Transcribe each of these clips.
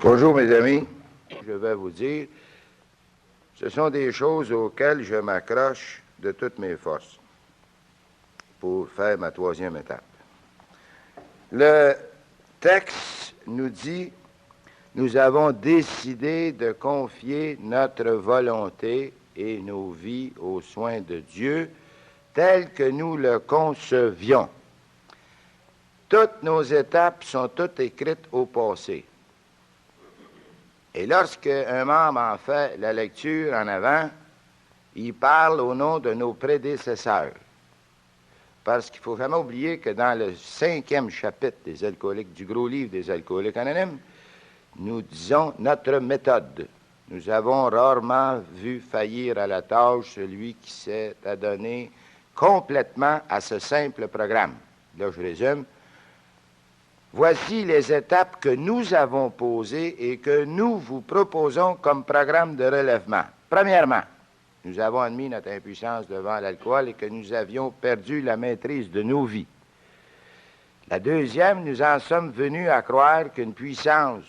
Bonjour mes amis, je vais vous dire, ce sont des choses auxquelles je m'accroche de toutes mes forces pour faire ma troisième étape. Le texte nous dit, nous avons décidé de confier notre volonté et nos vies aux soins de Dieu tel que nous le concevions. Toutes nos étapes sont toutes écrites au passé. Et lorsque un membre en fait la lecture en avant, il parle au nom de nos prédécesseurs. Parce qu'il ne faut jamais oublier que dans le 5e chapitre des Alcooliques, du gros livre des Alcooliques Anonymes, nous disons notre méthode. Nous avons rarement vu faillir à la tâche celui qui s'est adonné complètement à ce simple programme. Là, je résume. Voici les étapes que nous avons posées et que nous vous proposons comme programme de relèvement. Premièrement, nous avons admis notre impuissance devant l'alcool et que nous avions perdu la maîtrise de nos vies. La deuxième, nous en sommes venus à croire qu'une puissance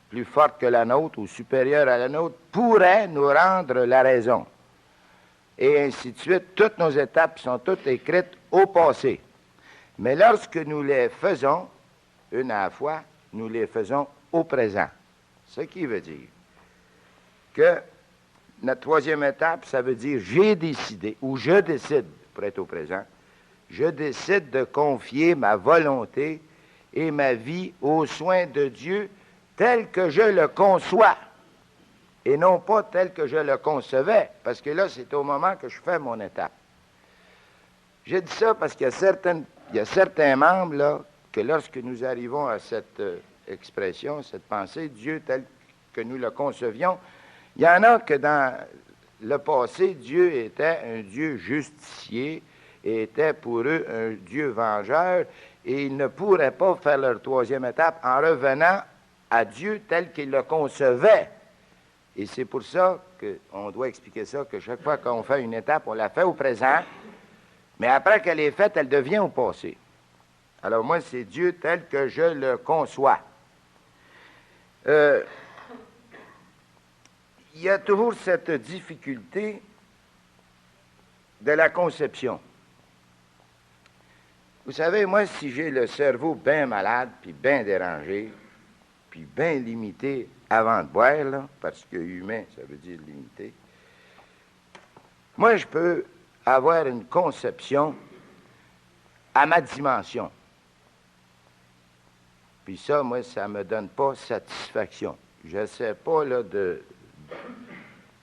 plus forte que la nôtre ou supérieure à la nôtre pourrait nous rendre la raison. Et ainsi de suite, toutes nos étapes sont toutes écrites au passé. Mais lorsque nous les faisons, une à la fois, nous les faisons au présent. Ce qui veut dire que notre troisième étape, ça veut dire j'ai décidé, ou je décide, pour être au présent, je décide de confier ma volonté et ma vie aux soins de Dieu tel que je le conçois, et non pas tel que je le concevais, parce que là, c'est au moment que je fais mon étape. Je dis ça parce qu'il y a certains membres, là, que lorsque nous arrivons à cette expression, cette pensée, Dieu tel que nous le concevions, il y en a que dans le passé, Dieu était un Dieu justicier et était pour eux un Dieu vengeur, et ils ne pourraient pas faire leur troisième étape en revenant à Dieu tel qu'ils le concevaient. Et c'est pour ça qu'on doit expliquer ça, que chaque fois qu'on fait une étape, on la fait au présent, mais après qu'elle est faite, elle devient au passé. Alors moi, c'est Dieu tel que je le conçois. Il y a toujours cette difficulté de la conception. Vous savez, moi, si j'ai le cerveau bien malade, puis bien dérangé, puis bien limité avant de boire, là, parce que humain, ça veut dire limité, moi, je peux avoir une conception à ma dimension. Puis ça, moi, ça ne me donne pas satisfaction. Je n'essaie pas là, de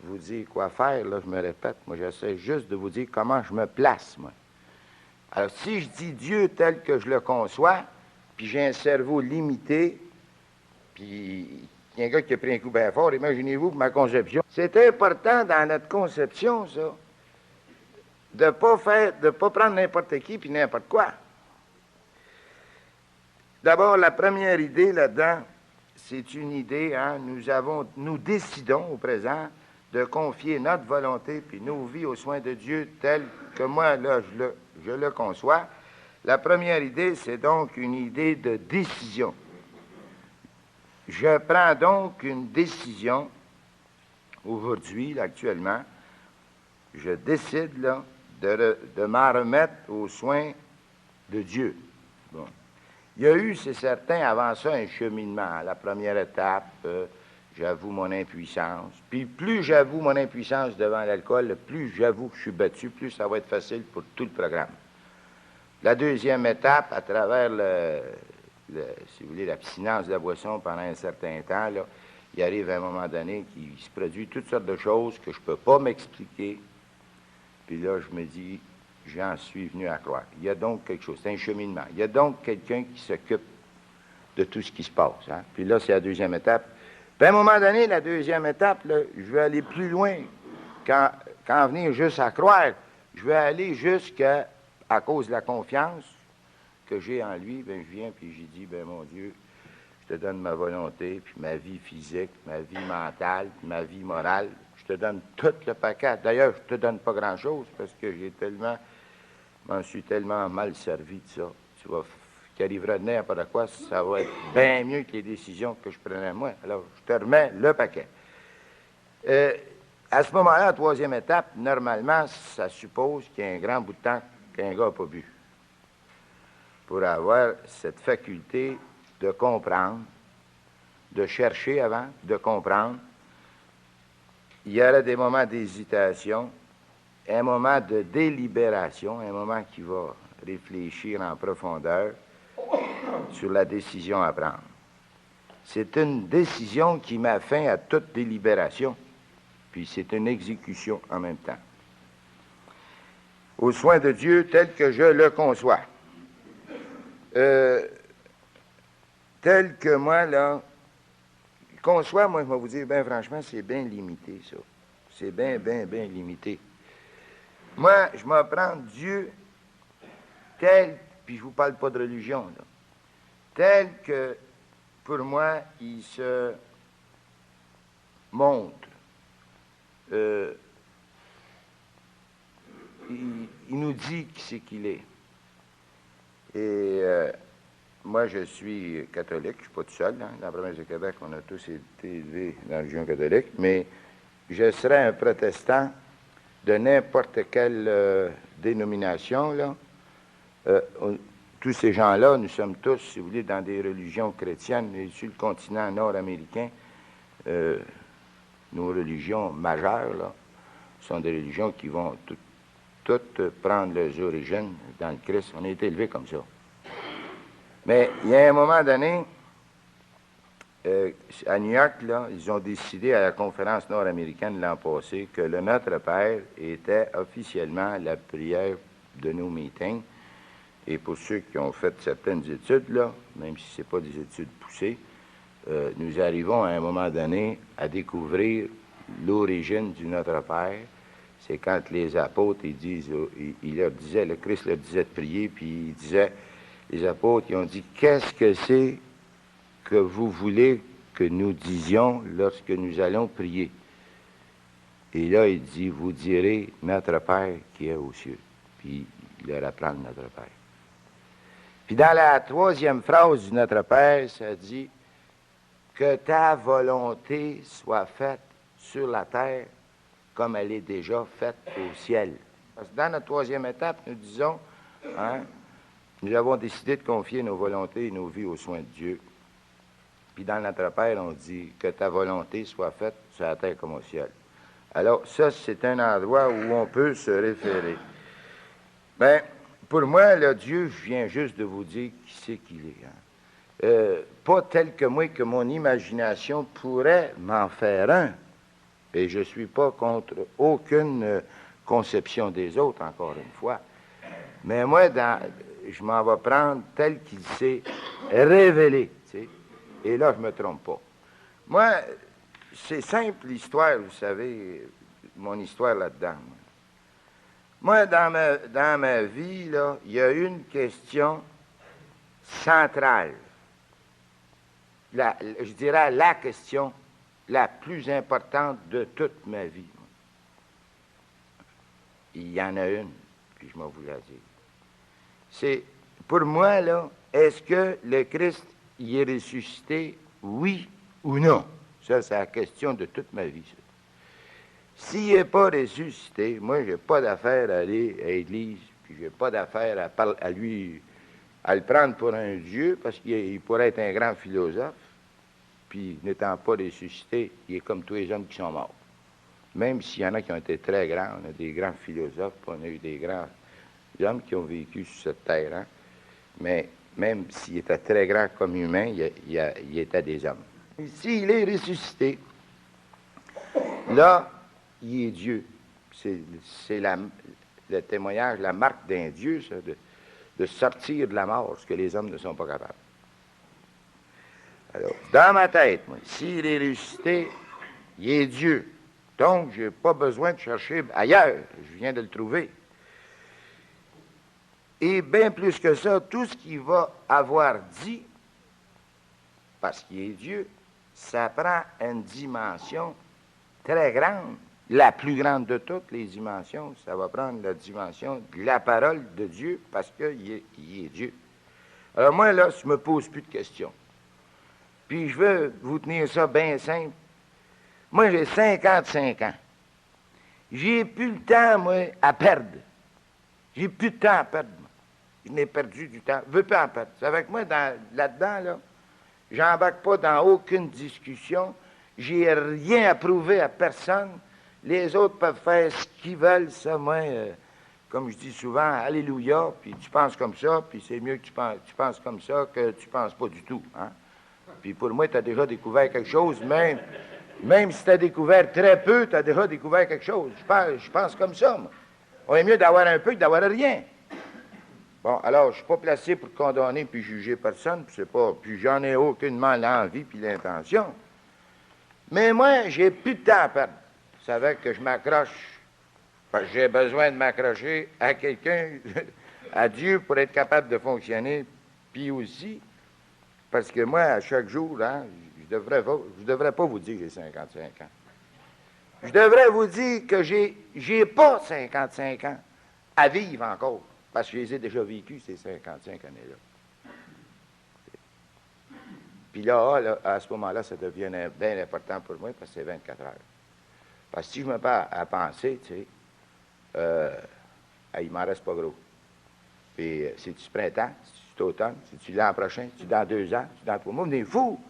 vous dire quoi faire, là, je me répète. Moi, j'essaie juste de vous dire comment je me place, moi. Alors, si je dis Dieu tel que je le conçois, puis j'ai un cerveau limité, puis il y a un gars qui a pris un coup bien fort, imaginez-vous, pour ma conception. C'est important dans notre conception, ça, de ne pas prendre n'importe qui puis n'importe quoi. D'abord, la première idée là-dedans, c'est une idée, hein, nous décidons au présent de confier notre volonté puis nos vies aux soins de Dieu tel que moi, là, je le conçois. La première idée, c'est donc une idée de décision. Je prends donc une décision, aujourd'hui, là, actuellement, je décide là, de m'en remettre aux soins de Dieu. Bon. Il y a eu, c'est certain, avant ça, un cheminement. La première étape, j'avoue mon impuissance. Puis plus j'avoue mon impuissance devant l'alcool, plus j'avoue que je suis battu, plus ça va être facile pour tout le programme. La deuxième étape, à travers si vous voulez, l'abstinence de la boisson pendant un certain temps, là, il arrive à un moment donné qu'il se produit toutes sortes de choses que je ne peux pas m'expliquer. Puis là, je me dis, j'en suis venu à croire. Il y a donc quelque chose, c'est un cheminement. Il y a donc quelqu'un qui s'occupe de tout ce qui se passe. Hein? Puis là, c'est la deuxième étape. Puis à un moment donné, la deuxième étape, là, je vais aller plus loin qu'en venir juste à croire. Je vais aller jusqu'à cause de la confiance que j'ai en lui, bien, je viens puis j'ai dit, bien, mon Dieu, je te donne ma volonté, puis ma vie physique, ma vie mentale, puis ma vie morale. Je te donne tout le paquet. D'ailleurs, je ne te donne pas grand-chose parce que m'en suis tellement mal servi de ça. Tu vas qui arrivera de n'importe quoi, ça va être bien mieux que les décisions que je prenais moi. Alors, je te remets le paquet. À ce moment-là, la troisième étape, normalement, ça suppose qu'il y a un grand bout de temps qu'un gars n'a pas bu pour avoir cette faculté de comprendre, de chercher avant, de comprendre. Il y aura des moments d'hésitation, un moment de délibération, un moment qui va réfléchir en profondeur sur la décision à prendre. C'est une décision qui met fin à toute délibération, puis c'est une exécution en même temps. Au soin de Dieu tel que je le conçois. Tel que moi, là, conçois, moi, je vais vous dire, bien franchement, c'est bien limité, ça. C'est bien limité. Moi, je vais prendre Dieu tel, puis je ne vous parle pas de religion, là, tel que, pour moi, il se montre. Il nous dit qui c'est qu'il est. Et moi, je suis catholique, je ne suis pas tout seul. Hein. Dans la province de Québec, on a tous été élevés dans la religion catholique, mais je serais un protestant de n'importe quelle dénomination. Là. Tous ces gens-là, nous sommes tous, si vous voulez, dans des religions chrétiennes. Et sur le continent nord-américain, nos religions majeures là, sont des religions qui vont toutes prendre leurs origines dans le Christ. On a été élevés comme ça. Mais il y a un moment donné, à New York, là, ils ont décidé à la conférence nord-américaine l'an passé que le Notre Père était officiellement la prière de nos meetings. Et pour ceux qui ont fait certaines études, là, même si ce n'est pas des études poussées, nous arrivons à un moment donné à découvrir l'origine du Notre Père. C'est quand les apôtres, ils leur disaient, le Christ leur disait de prier, puis il disait, les apôtres, ils ont dit, qu'est-ce que c'est que vous voulez que nous disions lorsque nous allons prier? Et là, il dit, vous direz, notre Père qui est aux cieux. Puis il leur apprend notre Père. Puis dans la troisième phrase du Notre Père, ça dit, que ta volonté soit faite sur la terre comme elle est déjà faite au ciel. Parce que dans notre troisième étape, nous disons, hein, nous avons décidé de confier nos volontés et nos vies aux soins de Dieu. Puis dans notre Père, on dit que ta volonté soit faite sur la terre comme au ciel. Alors ça, c'est un endroit où on peut se référer. Bien, pour moi, là, Dieu, je viens juste de vous dire qui c'est qu'il est. Hein. Pas tel que moi, que mon imagination pourrait m'en faire un. Et je ne suis pas contre aucune conception des autres, encore une fois. Mais moi, je m'en vais prendre tel qu'il s'est révélé. Tu sais. Et là, je ne me trompe pas. Moi, c'est simple l'histoire, vous savez, mon histoire là-dedans. Moi, dans ma vie, là, il y a une question centrale. Je dirais la question la plus importante de toute ma vie. Il y en a une, puis je m'en vous la dire. C'est, pour moi, là, est-ce que le Christ y est ressuscité, oui ou non? Ça, c'est la question de toute ma vie, ça. S'il n'est pas ressuscité, moi, je n'ai pas d'affaire à aller à l'église, puis je n'ai pas d'affaire à le prendre pour un Dieu, parce qu'il pourrait être un grand philosophe, puis n'étant pas ressuscité, il est comme tous les hommes qui sont morts. Même s'il y en a qui ont été très grands, on a des grands philosophes, on a eu des grands hommes qui ont vécu sur cette terre, hein? Mais même s'il était très grand comme humain, il était des hommes. S'il est ressuscité, là, il est Dieu. C'est le témoignage, la marque d'un Dieu, ça, de sortir de la mort, ce que les hommes ne sont pas capables. Alors, dans ma tête, moi, s'il est ressuscité, il est Dieu. Donc, je n'ai pas besoin de chercher ailleurs. Je viens de le trouver. Et bien plus que ça, tout ce qu'il va avoir dit, parce qu'il est Dieu, ça prend une dimension très grande. La plus grande de toutes les dimensions, ça va prendre la dimension de la parole de Dieu, parce qu'il est Dieu. Alors moi, là, je me pose plus de questions. Puis je veux vous tenir ça bien simple. Moi, j'ai 55 ans. J'ai plus le temps, moi, à perdre. J'ai plus de temps à perdre, moi. Je n'ai perdu du temps. Je ne veux pas en perdre. C'est avec moi, là-dedans, là, j'embarque pas dans aucune discussion. J'ai rien à prouver à personne. Les autres peuvent faire ce qu'ils veulent, ça, moi, comme je dis souvent, alléluia, puis tu penses comme ça, puis c'est mieux que tu penses comme ça que tu penses pas du tout, hein? Puis pour moi, tu as déjà découvert quelque chose, même si tu as découvert très peu, tu as déjà découvert quelque chose. Je pense comme ça, moi. On est mieux d'avoir un peu que d'avoir rien. Bon, alors, je ne suis pas placé pour condamner puis juger personne, puis j'en ai aucunement l'envie puis l'intention. Mais moi, j'ai plus de temps à perdre. Vous savez que je m'accroche, parce que j'ai besoin de m'accrocher à quelqu'un, à Dieu, pour être capable de fonctionner, puis aussi, parce que moi, à chaque jour, hein, je devrais pas vous dire que j'ai 55 ans. Je devrais vous dire que j'ai pas 55 ans à vivre encore, parce que je les ai déjà vécus, ces 55 années-là. Puis là, à ce moment-là, ça devient bien important pour moi, parce que c'est 24 heures. Parce que si je me mets à penser, tu sais, il m'en reste pas gros. Puis, c'est-tu printemps, c'est-tu automne, c'est-tu l'an prochain, c'est-tu dans 2 ans, c'est-tu dans 3 mois, venez fou,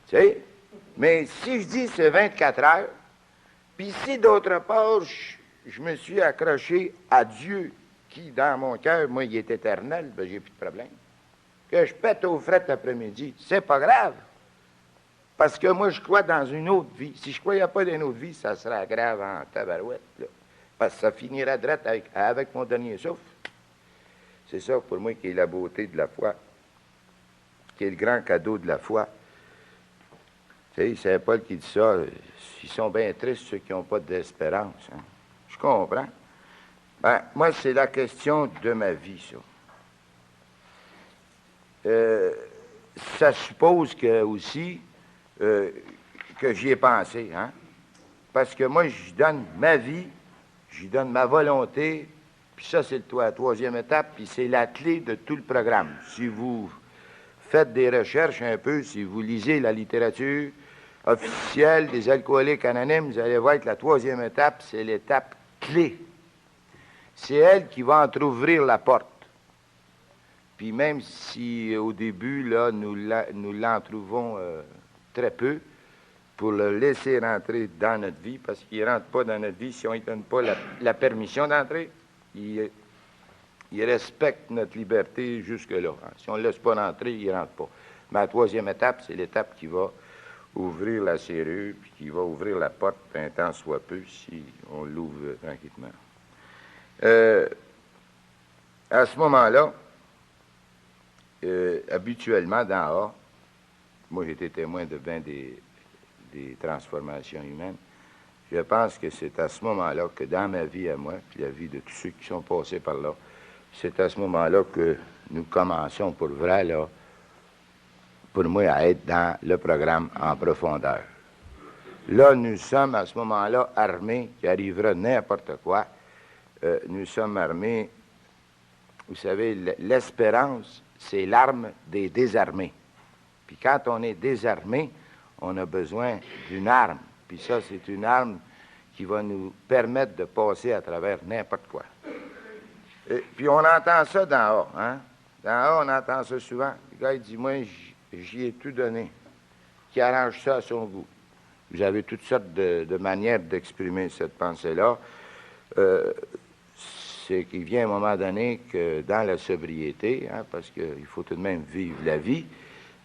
tu sais. Mais si je dis c'est 24 heures, puis si d'autre part, je me suis accroché à Dieu, qui, dans mon cœur, moi, il est éternel, ben j'ai plus de problème. Que je pète aux frettes l'après-midi, c'est pas grave. Parce que moi, je crois dans une autre vie. Si je ne croyais pas dans une autre vie, ça serait grave en tabarouette, là. Parce que ça finirait direct avec mon dernier souffle. C'est ça, pour moi, qui est la beauté de la foi, qui est le grand cadeau de la foi. Tu sais, c'est Paul qui dit ça. Ils sont bien tristes, ceux qui n'ont pas d'espérance. Hein. Je comprends. Ben, moi, c'est la question de ma vie, ça. Ça suppose que aussi que j'y ai pensé, hein? Parce que moi, j'y donne ma vie, j'y donne ma volonté, puis ça, c'est la troisième étape, puis c'est la clé de tout le programme. Si vous faites des recherches un peu, si vous lisez la littérature officielle des alcooliques anonymes, vous allez voir que la troisième étape, c'est l'étape clé. C'est elle qui va entrouvrir la porte. Puis même si au début, là, nous l'entrouvons très peu, pour le laisser rentrer dans notre vie, parce qu'il ne rentre pas dans notre vie si on ne lui donne pas la permission d'entrer. Il respecte notre liberté jusque-là. Hein. Si on ne le laisse pas rentrer, il ne rentre pas. Mais la troisième étape, c'est l'étape qui va ouvrir la serrure, puis qui va ouvrir la porte un temps soit peu, si on l'ouvre tranquillement. À ce moment-là, habituellement, dans A, moi j'ai été témoin de bien des transformations humaines, je pense que c'est à ce moment-là que dans ma vie à moi, puis la vie de tous ceux qui sont passés par là, c'est à ce moment-là que nous commençons pour vrai, là, pour moi, à être dans le programme en profondeur. Là, nous sommes à ce moment-là armés, qui arrivera n'importe quoi. Nous sommes armés, vous savez, l'espérance, c'est l'arme des désarmés. Puis quand on est désarmé, on a besoin d'une arme. Puis ça, c'est une arme qui va nous permettre de passer à travers n'importe quoi. Et puis on entend ça dans A. Hein? Dans A, on entend ça souvent. Le gars, il dit, moi, j'y ai tout donné. Qui arrange ça à son goût. Vous avez toutes sortes de manières d'exprimer cette pensée-là. C'est qu'il vient à un moment donné que dans la sobriété, hein, parce qu'il faut tout de même vivre la vie,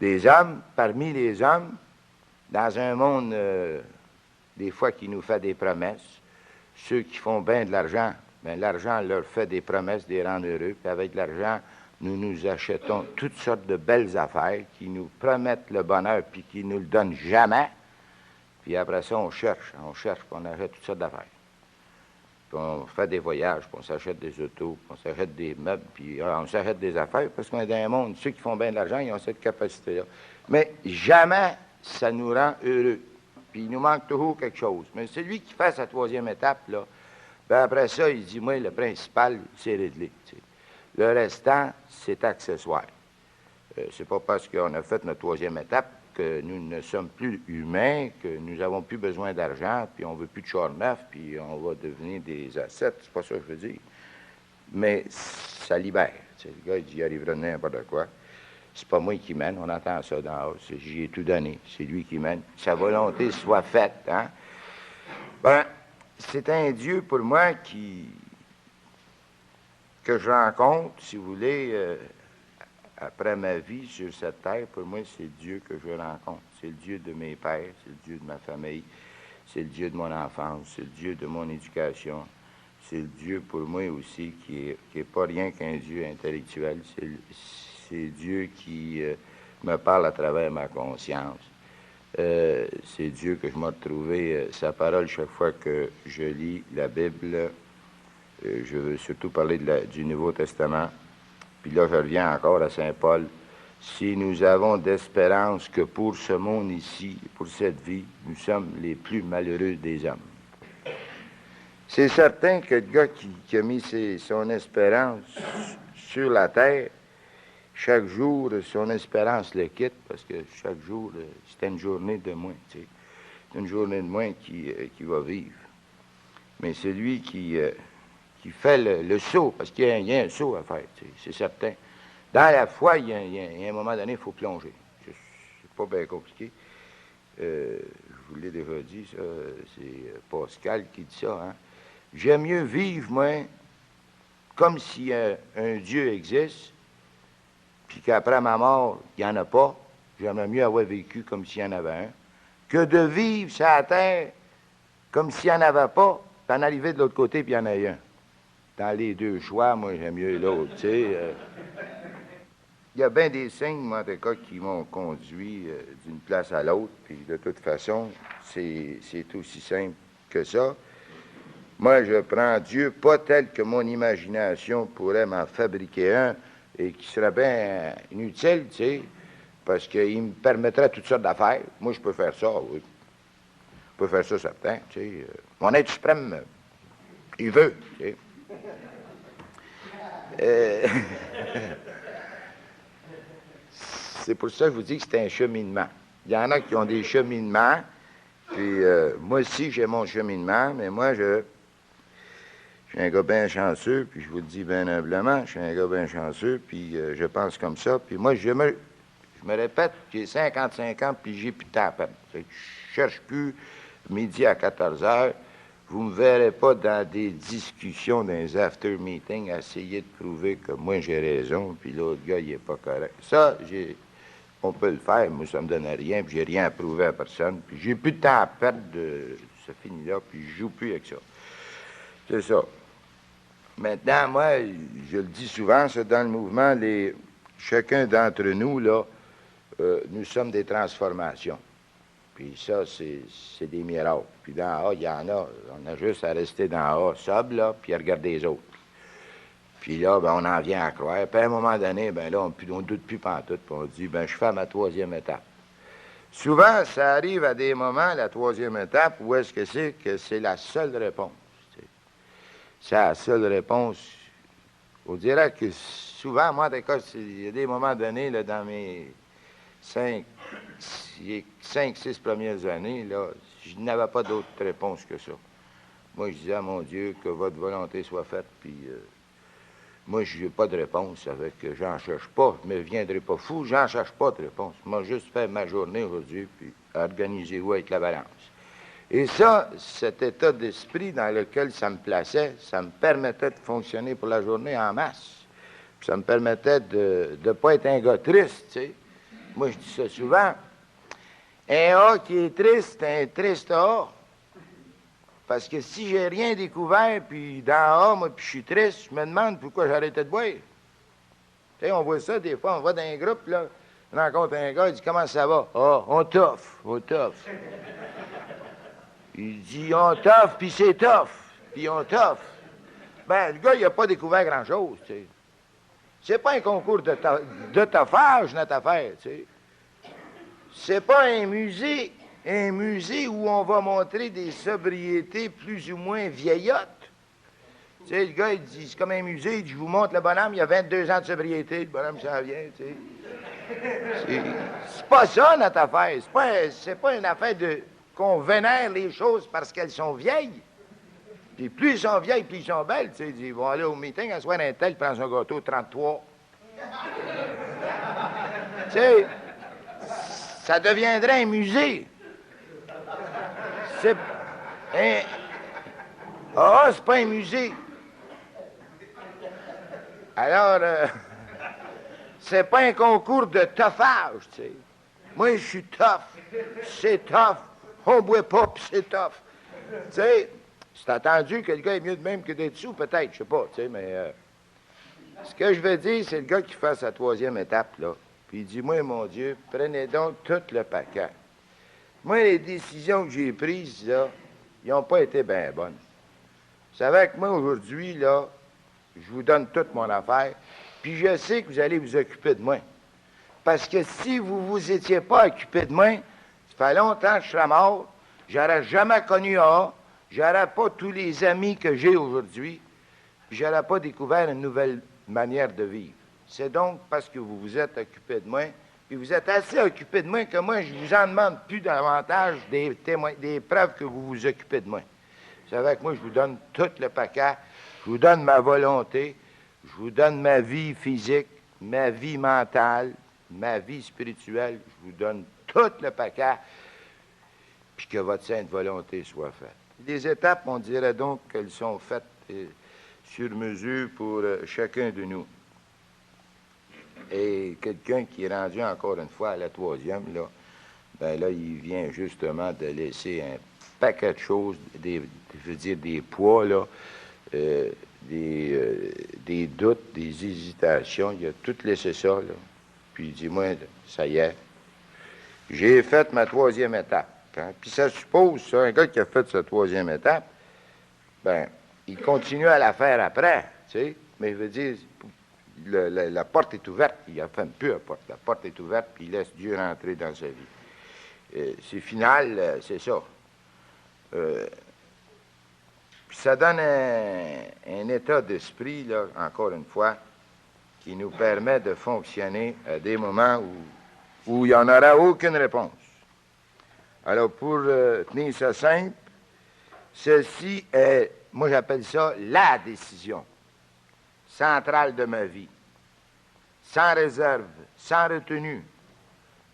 des hommes, parmi les hommes, dans un monde, des fois, qui nous fait des promesses, ceux qui font bien de l'argent, bien, l'argent leur fait des promesses, des rend heureux, puis avec l'argent, nous achetons toutes sortes de belles affaires qui nous promettent le bonheur, puis qui ne nous le donnent jamais, puis après ça, on cherche, puis on achète toutes sortes d'affaires. Puis on fait des voyages, puis on s'achète des autos, puis on s'achète des meubles, puis on s'achète des affaires, parce qu'on est dans un monde, ceux qui font bien de l'argent, ils ont cette capacité-là. Mais jamais ça nous rend heureux. Puis il nous manque toujours quelque chose. Mais celui qui fait sa troisième étape, là, ben après ça, il dit, moi, le principal, c'est réglé. Tu sais. Le restant, c'est accessoire. C'est pas parce qu'on a fait notre troisième étape que nous ne sommes plus humains, que nous n'avons plus besoin d'argent, puis on veut plus de char neuf, puis on va devenir des assets. C'est pas ça que je veux dire. Mais ça libère. T'sais, le gars, il dit, il arrivera n'importe quoi. C'est pas moi qui mène, on entend ça d'en haut. J'y ai tout donné. C'est lui qui mène. Sa volonté soit faite. Hein? Ben, c'est un Dieu pour moi que je rencontre, si vous voulez, après ma vie sur cette terre. Pour moi, c'est Dieu que je rencontre. C'est le Dieu de mes pères, c'est le Dieu de ma famille, c'est le Dieu de mon enfance, c'est le Dieu de mon éducation. C'est le Dieu pour moi aussi qui est pas rien qu'un Dieu intellectuel. C'est Dieu qui me parle à travers ma conscience. C'est Dieu que je m'ai retrouvé, sa parole, chaque fois que je lis la Bible. Je veux surtout parler du Nouveau Testament. Puis là, je reviens encore à Saint Paul. Si nous avons d'espérance que pour ce monde ici, pour cette vie, nous sommes les plus malheureux des hommes. C'est certain que le gars qui a mis son espérance sur la terre, chaque jour, son espérance le quitte, parce que chaque jour, c'est une journée de moins. Tu sais. C'est une journée de moins qui va vivre. Mais c'est lui qui fait le saut, parce qu'il y a un saut à faire, tu sais, c'est certain. Dans la foi, il y a un moment donné, il faut plonger. C'est pas bien compliqué. Je vous l'ai déjà dit, ça, c'est Pascal qui dit ça. Hein? J'aime mieux vivre, moi, comme si un Dieu existe, puis qu'après ma mort, il n'y en a pas. J'aimerais mieux avoir vécu comme s'il y en avait un, que de vivre sur la terre comme s'il n'y en avait pas, puis en arriver de l'autre côté, puis il y en a un. Dans les deux choix, moi, j'aime mieux l'autre, tu sais. Il y a bien des signes, moi, en tout cas, qui m'ont conduit d'une place à l'autre, puis de toute façon, c'est aussi simple que ça. Moi, je prends Dieu pas tel que mon imagination pourrait m'en fabriquer un, et qui serait bien inutile, tu sais, parce qu'il me permettrait toutes sortes d'affaires. Moi, je peux faire ça, oui. Je peux faire ça, certain, tu sais. Mon être suprême, il veut, tu sais. C'est pour ça que je vous dis que c'est un cheminement. Il y en a qui ont des cheminements, puis moi aussi, j'ai mon cheminement, mais moi, je suis un gars bien chanceux, puis je vous le dis bien humblement, je suis un gars bien chanceux, puis je pense comme ça. Puis moi, je me répète, j'ai 55 ans, puis j'ai plus de temps à perdre. Je cherche plus midi à 14 heures. Vous ne me verrez pas dans des discussions, dans des after-meetings, à essayer de prouver que moi, j'ai raison, puis l'autre gars, il n'est pas correct. Ça, on peut le faire, moi, ça me donne rien, puis j'ai rien à prouver à personne, puis j'ai plus de temps à perdre, ça finit là, puis je joue plus avec ça. C'est ça. Maintenant, moi, je le dis souvent, c'est dans le mouvement, chacun d'entre nous, là, nous sommes des transformations. Puis ça, c'est des miracles. Puis d'en haut, il y en a. On a juste à rester d'en haut, sobre, là, puis à regarder les autres. Puis là, ben, on en vient à croire. Puis à un moment donné, ben là, on ne doute plus pantoute, puis on dit, ben, je fais ma troisième étape. Souvent, ça arrive à des moments, la troisième étape, où est-ce que c'est la seule réponse. C'est la seule réponse. On dirait que souvent, moi, il y a des moments donnés, là, dans mes 5, 6 premières années, là, je n'avais pas d'autre réponse que ça. Moi, je disais à mon Dieu que votre volonté soit faite, puis moi, je n'ai pas de réponse avec j'en cherche pas, je ne me viendrai pas fou, j'en cherche pas de réponse. Moi, juste faire ma journée aujourd'hui, puis organisez-vous avec la balance. Et ça, cet état d'esprit dans lequel ça me plaçait, ça me permettait de fonctionner pour la journée en masse. Puis ça me permettait de ne pas être un gars triste, tu sais. Moi, je dis ça souvent. Un A qui est triste, c'est un triste A. Parce que si j'ai rien découvert, puis dans A, moi, puis je suis triste, je me demande pourquoi j'arrêtais de boire. Tu sais, on voit ça des fois, on va dans un groupe, là, on rencontre un gars, il dit « Comment ça va? »« Ah, on toffe, on toffe. » Il dit « On toffe, puis c'est tough, puis on toffe. » Ben, le gars, il n'a pas découvert grand-chose, tu sais. C'est pas un concours de toffage, notre affaire, tu sais. C'est pas un musée où on va montrer des sobriétés plus ou moins vieillottes. Tu sais, le gars, il dit, c'est comme un musée, il dit, je vous montre le bonhomme, il a 22 ans de sobriété, le bonhomme s'en vient, tu sais. C'est pas ça, notre affaire. C'est pas une affaire de qu'on vénère les choses parce qu'elles sont vieilles. Puis plus elles sont vieilles, plus elles sont belles. Tu sais, ils vont aller au meeting, un soir, un tel prend son gâteau 33. Tu sais, ça deviendrait un musée. C'est c'est pas un musée. Alors, c'est pas un concours de toughage, tu sais. Moi, je suis tough. C'est tough. On boit pas, puis c'est tough. Tu sais, c'est attendu que le gars est mieux de même que d'être sous, peut-être, je sais pas, tu sais, mais... ce que je veux dire, c'est le gars qui fait sa 3e étape, là. Puis il dit, moi, mon Dieu, prenez donc tout le paquet. Moi, les décisions que j'ai prises, là, ils n'ont pas été bien bonnes. Vous savez que moi, aujourd'hui, là, je vous donne toute mon affaire, puis je sais que vous allez vous occuper de moi. Parce que si vous ne vous étiez pas occupé de moi, ça fait longtemps que je serais mort, j'aurais jamais connu A, j'aurais pas tous les amis que j'ai aujourd'hui, puis j'aurais pas découvert une nouvelle manière de vivre. C'est donc parce que vous vous êtes occupé de moi, puis vous êtes assez occupé de moi que moi, je vous en demande plus davantage des preuves que vous vous occupez de moi. Vous savez que moi, je vous donne tout le paquet, je vous donne ma volonté, je vous donne ma vie physique, ma vie mentale, ma vie spirituelle, je vous donne tout le paquet, puis que votre sainte volonté soit faite. Les étapes, on dirait donc qu'elles sont faites sur mesure pour chacun de nous. Et quelqu'un qui est rendu encore une fois à la 3e, là, ben là, il vient justement de laisser un paquet de choses, je veux dire des poids, là, des doutes, des hésitations. Il a tout laissé ça, là. Puis il dit, moi, ça y est, j'ai fait ma 3e étape. Hein? Puis ça suppose, ça, un gars qui a fait sa 3e étape, ben, il continue à la faire après, tu sais. Mais je veux dire, la porte est ouverte, il a ferme plus la porte. La porte est ouverte, puis il laisse Dieu rentrer dans sa vie. C'est final, c'est ça. Puis ça donne un état d'esprit, là, encore une fois, qui nous permet de fonctionner à des moments où il n'y en aura aucune réponse. Alors, pour tenir ça simple, ceci est, moi j'appelle ça la décision centrale de ma vie, sans réserve, sans retenue.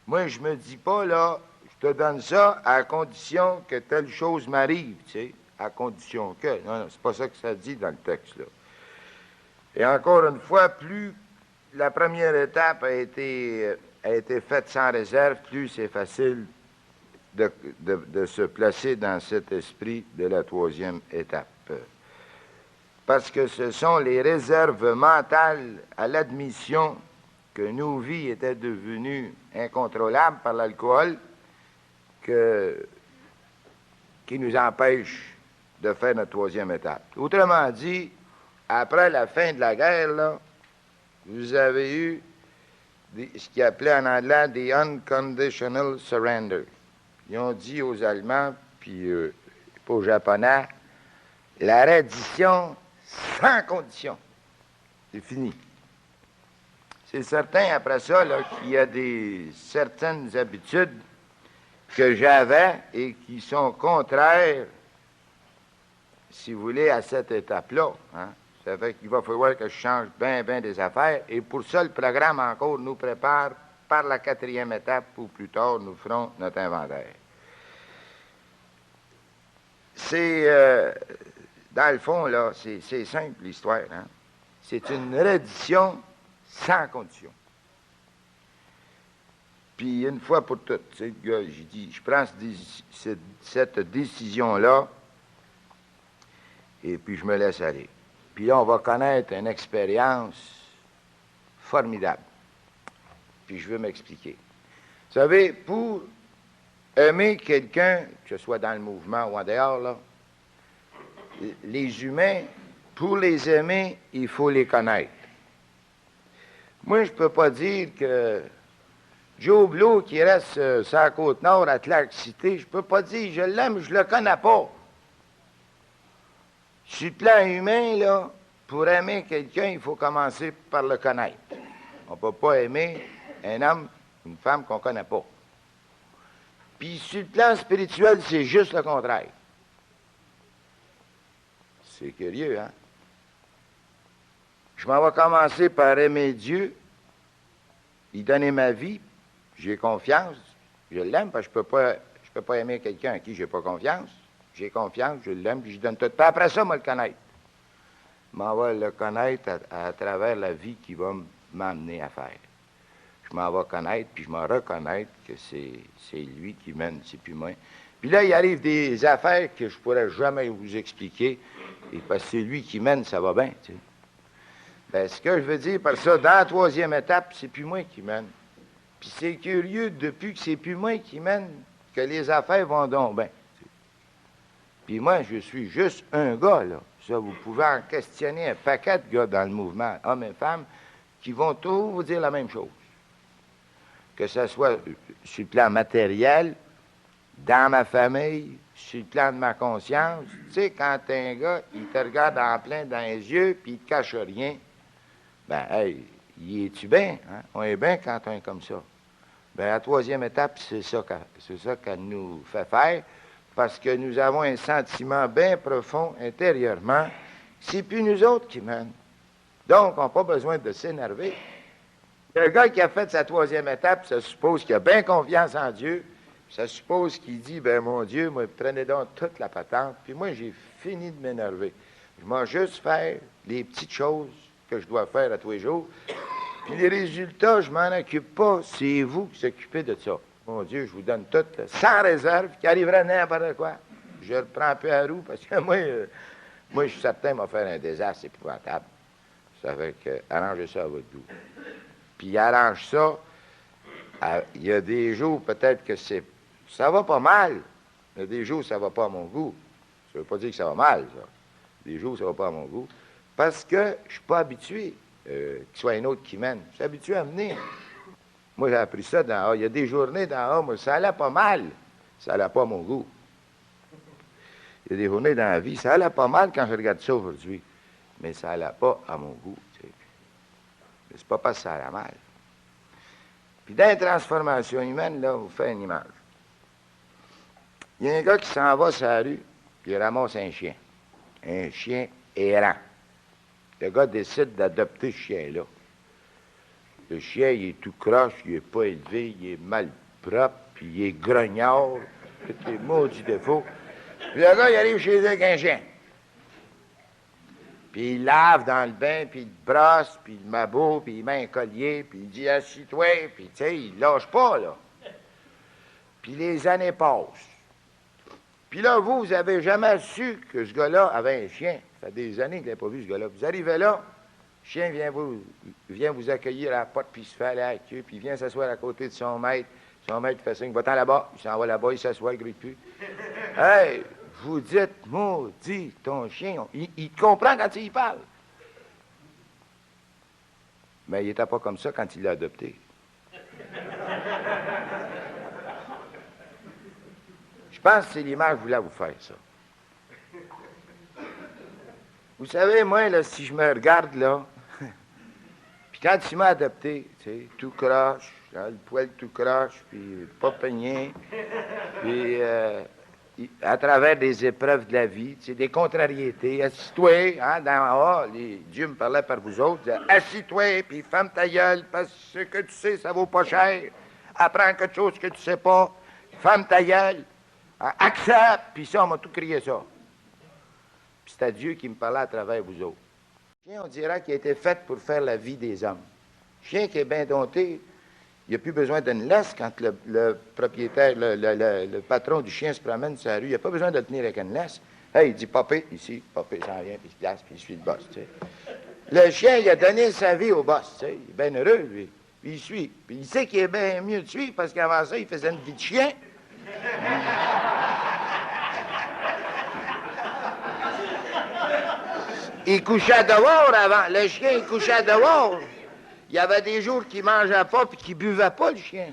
Moi, je me dis pas, là, je te donne ça à condition que telle chose m'arrive, tu sais, à condition que. Non, c'est pas ça que ça dit dans le texte, là. Et encore une fois, plus la première étape a été faite sans réserve, plus c'est facile de se placer dans cet esprit de la 3e étape. Parce que ce sont les réserves mentales à l'admission que nos vies étaient devenues incontrôlables par l'alcool qui nous empêchent de faire notre 3e étape. Autrement dit, après la fin de la guerre, là, vous avez eu ce qu'ils appelaient en anglais des unconditional surrender. Ils ont dit aux Allemands, puis aux Japonais, la reddition sans condition. C'est fini. C'est certain, après ça, là, qu'il y a certaines habitudes que j'avais et qui sont contraires, si vous voulez, à cette étape-là. Hein? Ça fait qu'il va falloir que je change bien des affaires. Et pour ça, le programme encore nous prépare par la 4e étape où plus tard nous ferons notre inventaire. C'est, dans le fond, là, c'est simple l'histoire. Hein? C'est une reddition sans condition. Puis une fois pour toutes, tu sais, le gars, j'ai dit, je prends cette décision-là et puis je me laisse aller. Puis là, on va connaître une expérience formidable. Puis je veux m'expliquer. Vous savez, pour aimer quelqu'un, que ce soit dans le mouvement ou en dehors, là, les humains, pour les aimer, il faut les connaître. Moi, je ne peux pas dire que Joe Blow, qui reste sur la Côte-Nord, à Clark City, je ne peux pas dire je l'aime, je ne le connais pas. Sur le plan humain, là, pour aimer quelqu'un, il faut commencer par le connaître. On ne peut pas aimer un homme, une femme qu'on ne connaît pas. Puis sur le plan spirituel, c'est juste le contraire. C'est curieux, hein? Je m'en vais commencer par aimer Dieu, y donner ma vie, j'ai confiance, je l'aime, parce que je peux pas aimer quelqu'un à qui j'ai pas confiance. J'ai confiance, je l'aime, puis je donne tout. Puis après ça, moi le connaître. Je m'en vais le connaître à travers la vie qui va m'amener à faire. Je m'en vais connaître, puis je m'en reconnaître que c'est lui qui mène, c'est plus moi. Puis là, il arrive des affaires que je pourrais jamais vous expliquer, et parce que c'est lui qui mène, ça va bien, tu sais. Ben, ce que je veux dire par ça, dans la troisième étape, c'est plus moi qui mène. Puis c'est curieux, depuis que c'est plus moi qui mène, que les affaires vont donc bien. Puis moi, je suis juste un gars, là. Ça, vous pouvez en questionner un paquet de gars dans le mouvement, hommes et femmes, qui vont tous vous dire la même chose. Que ce soit sur le plan matériel, dans ma famille, sur le plan de ma conscience. Tu sais, quand un gars, il te regarde en plein dans les yeux, puis il te cache rien, ben, hey, y es-tu bien? Hein? On est bien quand on est comme ça. Ben, la troisième étape, c'est ça qu'elle nous fait faire, parce que nous avons un sentiment bien profond intérieurement. C'est plus nous autres qui mènent. Donc, on n'a pas besoin de s'énerver. Le gars qui a fait sa troisième étape, ça suppose qu'il a bien confiance en Dieu. Ça suppose qu'il dit, ben mon Dieu, moi, prenez donc toute la patente. Puis moi, j'ai fini de m'énerver. Je vais juste faire les petites choses que je dois faire à tous les jours. Puis les résultats, je m'en occupe pas. C'est vous qui s'occupez de ça. Mon Dieu, je vous donne tout, sans réserve, qui arrivera n'importe quoi. Je le prends un peu à roue, parce que moi, je suis certain qu'il va faire un désastre épouvantable. Ça fait que, arrangez ça à votre goût. Puis il arrange ça. Il y a des jours, peut-être que ça va pas mal. Il y a des jours, ça va pas à mon goût. Ça veut pas dire que ça va mal, ça. Des jours, ça va pas à mon goût. Parce que je suis pas habitué qu'il soit un autre qui mène. Je suis habitué à mener. Moi, j'ai appris ça d'en haut. Il y a des journées d'en haut, moi, ça allait pas mal. Ça allait pas à mon goût. Il y a des journées dans la vie, ça allait pas mal quand je regarde ça aujourd'hui. Mais ça allait pas à mon goût. Tu sais. Mais c'est pas parce que ça allait mal. Puis dans les transformations humaines, là, on fait une image. Il y a un gars qui s'en va sur la rue, puis il ramasse un chien. Un chien errant. Le gars décide d'adopter ce chien-là. Le chien, il est tout croche, il n'est pas élevé, il est mal propre, puis il est grognard, tous les maudits défauts. Puis le gars, il arrive chez lui avec un chien. Puis il lave dans le bain, puis il brosse, puis il maboue, puis il met un collier, puis il dit « Assis-toi », puis tu sais, il lâche pas, là. Puis les années passent. Puis là, vous avez jamais su que ce gars-là avait un chien. Ça fait des années qu'il n'a pas vu ce gars-là. Vous arrivez là, le chien vient vous accueillir à la porte, puis il se fait aller à la queue, puis il vient s'asseoir à côté de son maître. Son maître fait signe, va-t'en là-bas. Il s'en va là-bas, il s'assoit, il ne grille plus. Hey, vous dites, maudit, ton chien, il te comprend quand il parle. Mais il n'était pas comme ça quand il l'a adopté. Je pense que c'est l'image que je voulais vous faire, ça. Vous savez, moi, là, si je me regarde, là, puis quand il m'a adopté, tu sais, tout croche, le poil tout croche, puis pas peigné, puis à travers des épreuves de la vie, tu sais, des contrariétés, assis-toi, hein, Dieu me parlait par vous autres, assis-toi, puis ferme ta gueule, parce que ce que tu sais, ça vaut pas cher, apprends quelque chose que tu sais pas, ferme ta gueule, accepte, puis ça, on m'a tout crié ça. Puis c'est à Dieu qui me parlait à travers vous autres. Le chien, on dirait qu'il a été fait pour faire la vie des hommes. Le chien qui est bien dompté, il n'a plus besoin d'une laisse quand le propriétaire, le patron du chien se promène sur la rue. Il n'a pas besoin de le tenir avec une laisse. Hey, il dit, Popé, ici, Popé s'en vient, puis il se place, puis il suit le boss. Tu sais. Le chien, il a donné sa vie au boss. Tu sais. Il est bien heureux, lui. Puis il suit. Puis il sait qu'il est bien mieux de suivre, parce qu'avant ça, il faisait une vie de chien. Il couchait dehors avant. Le chien, il couchait dehors. Il y avait des jours qu'il ne mangeait pas puis qu'il ne buvait pas, le chien.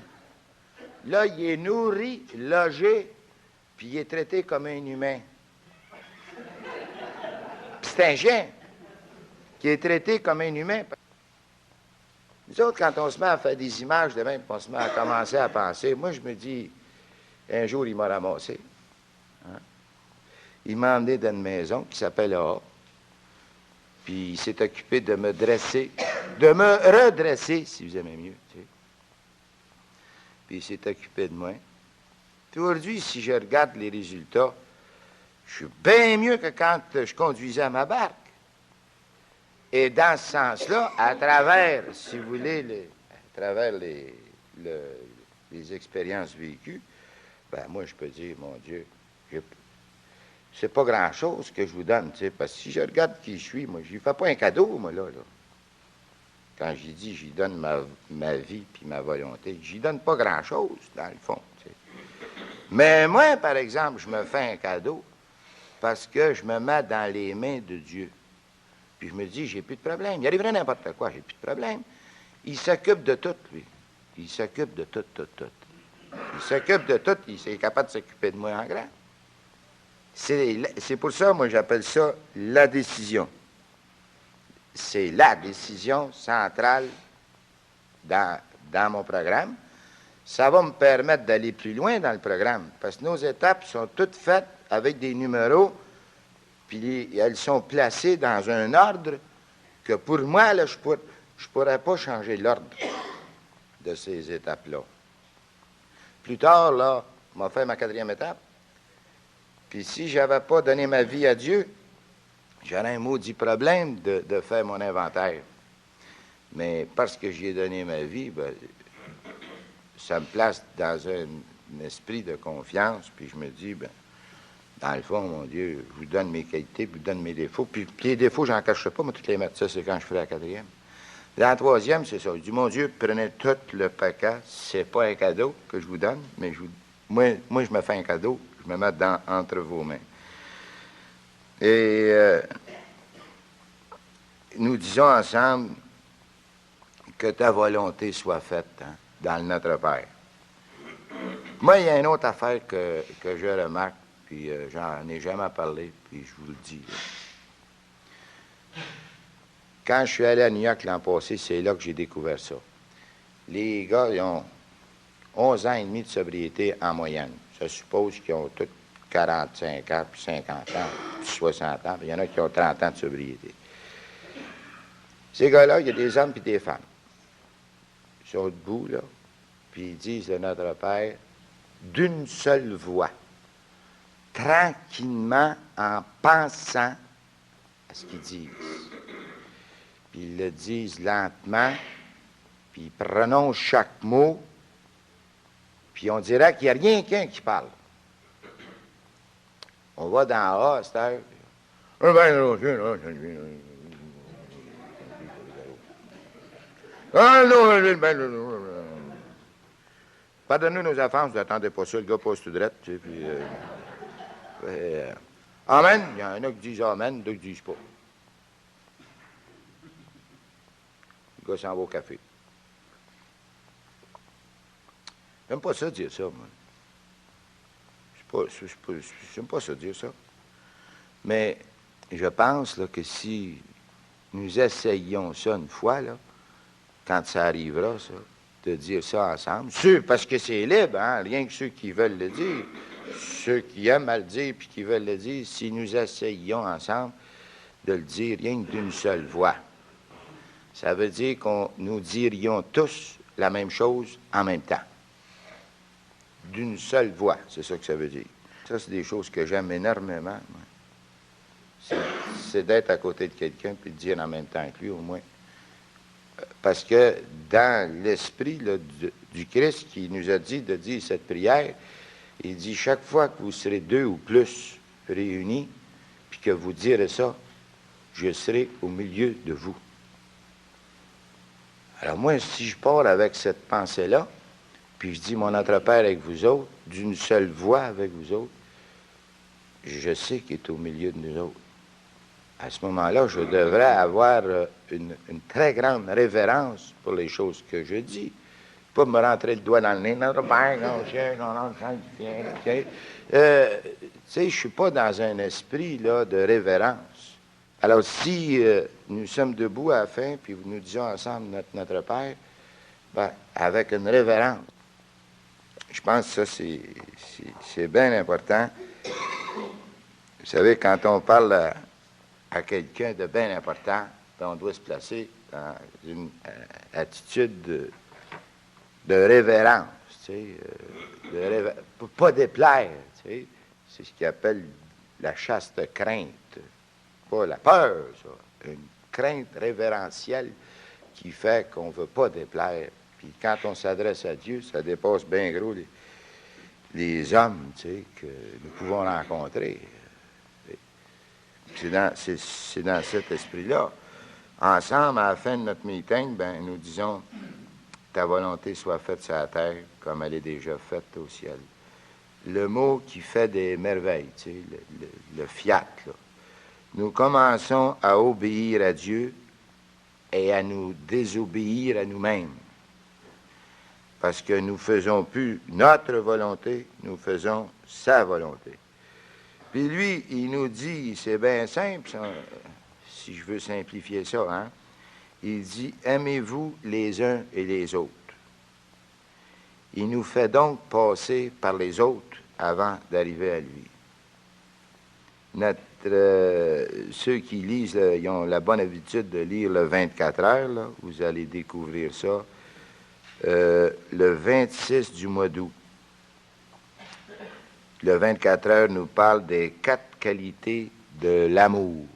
Là, il est nourri, logé, puis il est traité comme un humain. Puis c'est un chien qui est traité comme un humain. Nous autres, quand on se met à faire des images de même, on se met à commencer à penser, moi, je me dis, un jour, il m'a ramassé. Hein? Il m'a emmené dans une maison qui s'appelle A. Puis il s'est occupé de me dresser, de me redresser, si vous aimez mieux. Tu sais. Puis il s'est occupé de moi. Puis aujourd'hui, si je regarde les résultats, je suis bien mieux que quand je conduisais ma barque. Et dans ce sens-là, à travers, si vous voulez, à travers les expériences vécues, ben moi, je peux dire, mon Dieu, c'est pas grand-chose que je vous donne, tu sais, parce que si je regarde qui je suis, moi, je lui fais pas un cadeau, moi, là. Quand j'y dis, j'y donne ma vie puis ma volonté, j'y donne pas grand-chose, dans le fond, tu sais. Mais moi, par exemple, je me fais un cadeau parce que je me mets dans les mains de Dieu. Puis je me dis, j'ai plus de problème. Il arriverait n'importe quoi, j'ai plus de problème. Il s'occupe de tout, lui. Il s'occupe de tout. Il s'occupe de tout, il est capable de s'occuper de moi en grand. C'est pour ça, moi, j'appelle ça la décision. C'est la décision centrale dans mon programme. Ça va me permettre d'aller plus loin dans le programme, parce que nos étapes sont toutes faites avec des numéros, puis elles sont placées dans un ordre que pour moi, là, je ne pourrais pas changer l'ordre de ces étapes-là. Plus tard, là, on m'a fait ma 4e étape. Puis si je n'avais pas donné ma vie à Dieu, j'aurais un maudit problème de faire mon inventaire. Mais parce que j'y ai donné ma vie, ben, ça me place dans un esprit de confiance, puis je me dis, ben, dans le fond, mon Dieu, je vous donne mes qualités, je vous donne mes défauts. Puis les défauts, j'en cacherai pas, moi, toutes les mettre. Ça, c'est quand je ferai la 4e. Dans la 3e, c'est ça. Je dis, mon Dieu, prenez tout le paquet. C'est pas un cadeau que je vous donne, mais moi, je me fais un cadeau. Je me mets entre vos mains. Et nous disons ensemble que ta volonté soit faite, hein, dans le Notre Père. Moi, il y a une autre affaire que je remarque, puis j'en ai jamais parlé, puis je vous le dis. Là. Quand je suis allé à New York l'an passé, c'est là que j'ai découvert ça. Les gars, ils ont 11 ans et demi de sobriété en moyenne. Ça suppose qu'ils ont tous 45 ans, puis 50 ans, puis 60 ans, puis il y en a qui ont 30 ans de sobriété. Ces gars-là, il y a des hommes et des femmes. Ils sont debout, là, puis ils disent le Notre Père d'une seule voix, tranquillement, en pensant à ce qu'ils disent. Puis ils le disent lentement, puis ils prononcent chaque mot, puis on dirait qu'il n'y a rien qu'un qui parle. On va dans A, c'est pardonnez-nous nos offenses, vous n'attendez pas ça, le gars passe tout droit, tu sais, puis... Amen, il y en a qui disent Amen, d'autres qui disent pas. Le gars s'en va au café. J'aime pas ça dire ça, moi. J'aime pas ça dire ça. Mais je pense là, que si nous essayions ça une fois, là, quand ça arrivera, ça, de dire ça ensemble, parce que c'est libre, hein, rien que ceux qui veulent le dire, ceux qui aiment à le dire puis qui veulent le dire, si nous essayions ensemble de le dire rien que d'une seule voix, ça veut dire que nous dirions tous la même chose en même temps. D'une seule voix, c'est ça que ça veut dire. Ça, c'est des choses que j'aime énormément. C'est d'être à côté de quelqu'un puis de dire en même temps que lui, au moins. Parce que dans l'esprit là, du Christ qui nous a dit de dire cette prière, il dit chaque fois que vous serez 2 ou plus réunis, puis que vous direz ça, je serai au milieu de vous. Alors moi, si je pars avec cette pensée-là, puis je dis mon Notre Père avec vous autres, d'une seule voix avec vous autres, je sais qu'il est au milieu de nous autres. À ce moment-là, je devrais avoir une très grande révérence pour les choses que je dis. Pas me rentrer le doigt dans le nez, Notre Père, tu sais, je ne suis pas dans un esprit là, de révérence. Alors, si nous sommes debout à la fin, puis nous disons ensemble notre Père, ben, avec une révérence, je pense que ça, c'est bien important. Vous savez, quand on parle à quelqu'un de bien important, ben, on doit se placer dans une attitude de révérence, tu sais, pour ne pas déplaire, tu sais. C'est ce qu'ils appellent la chaste crainte. Pas la peur, ça. Une crainte révérentielle qui fait qu'on ne veut pas déplaire. Puis quand on s'adresse à Dieu, ça dépasse bien gros les hommes, tu sais, que nous pouvons rencontrer. C'est dans cet esprit-là. Ensemble, à la fin de notre meeting, ben, nous disons « Ta volonté soit faite sur la terre comme elle est déjà faite au ciel. » Le mot qui fait des merveilles, tu sais, le fiat, là. Nous commençons à obéir à Dieu et à nous désobéir à nous-mêmes. Parce que nous ne faisons plus notre volonté, nous faisons sa volonté. Puis lui, il nous dit, c'est bien simple, ça, si je veux simplifier ça, hein? Il dit, aimez-vous les uns et les autres. Il nous fait donc passer par les autres avant d'arriver à lui. Ceux qui lisent, là, ils ont la bonne habitude de lire le 24 heures, là, vous allez découvrir ça, le 26 du mois d'août. Le 24 heures nous parle des 4 qualités de l'amour.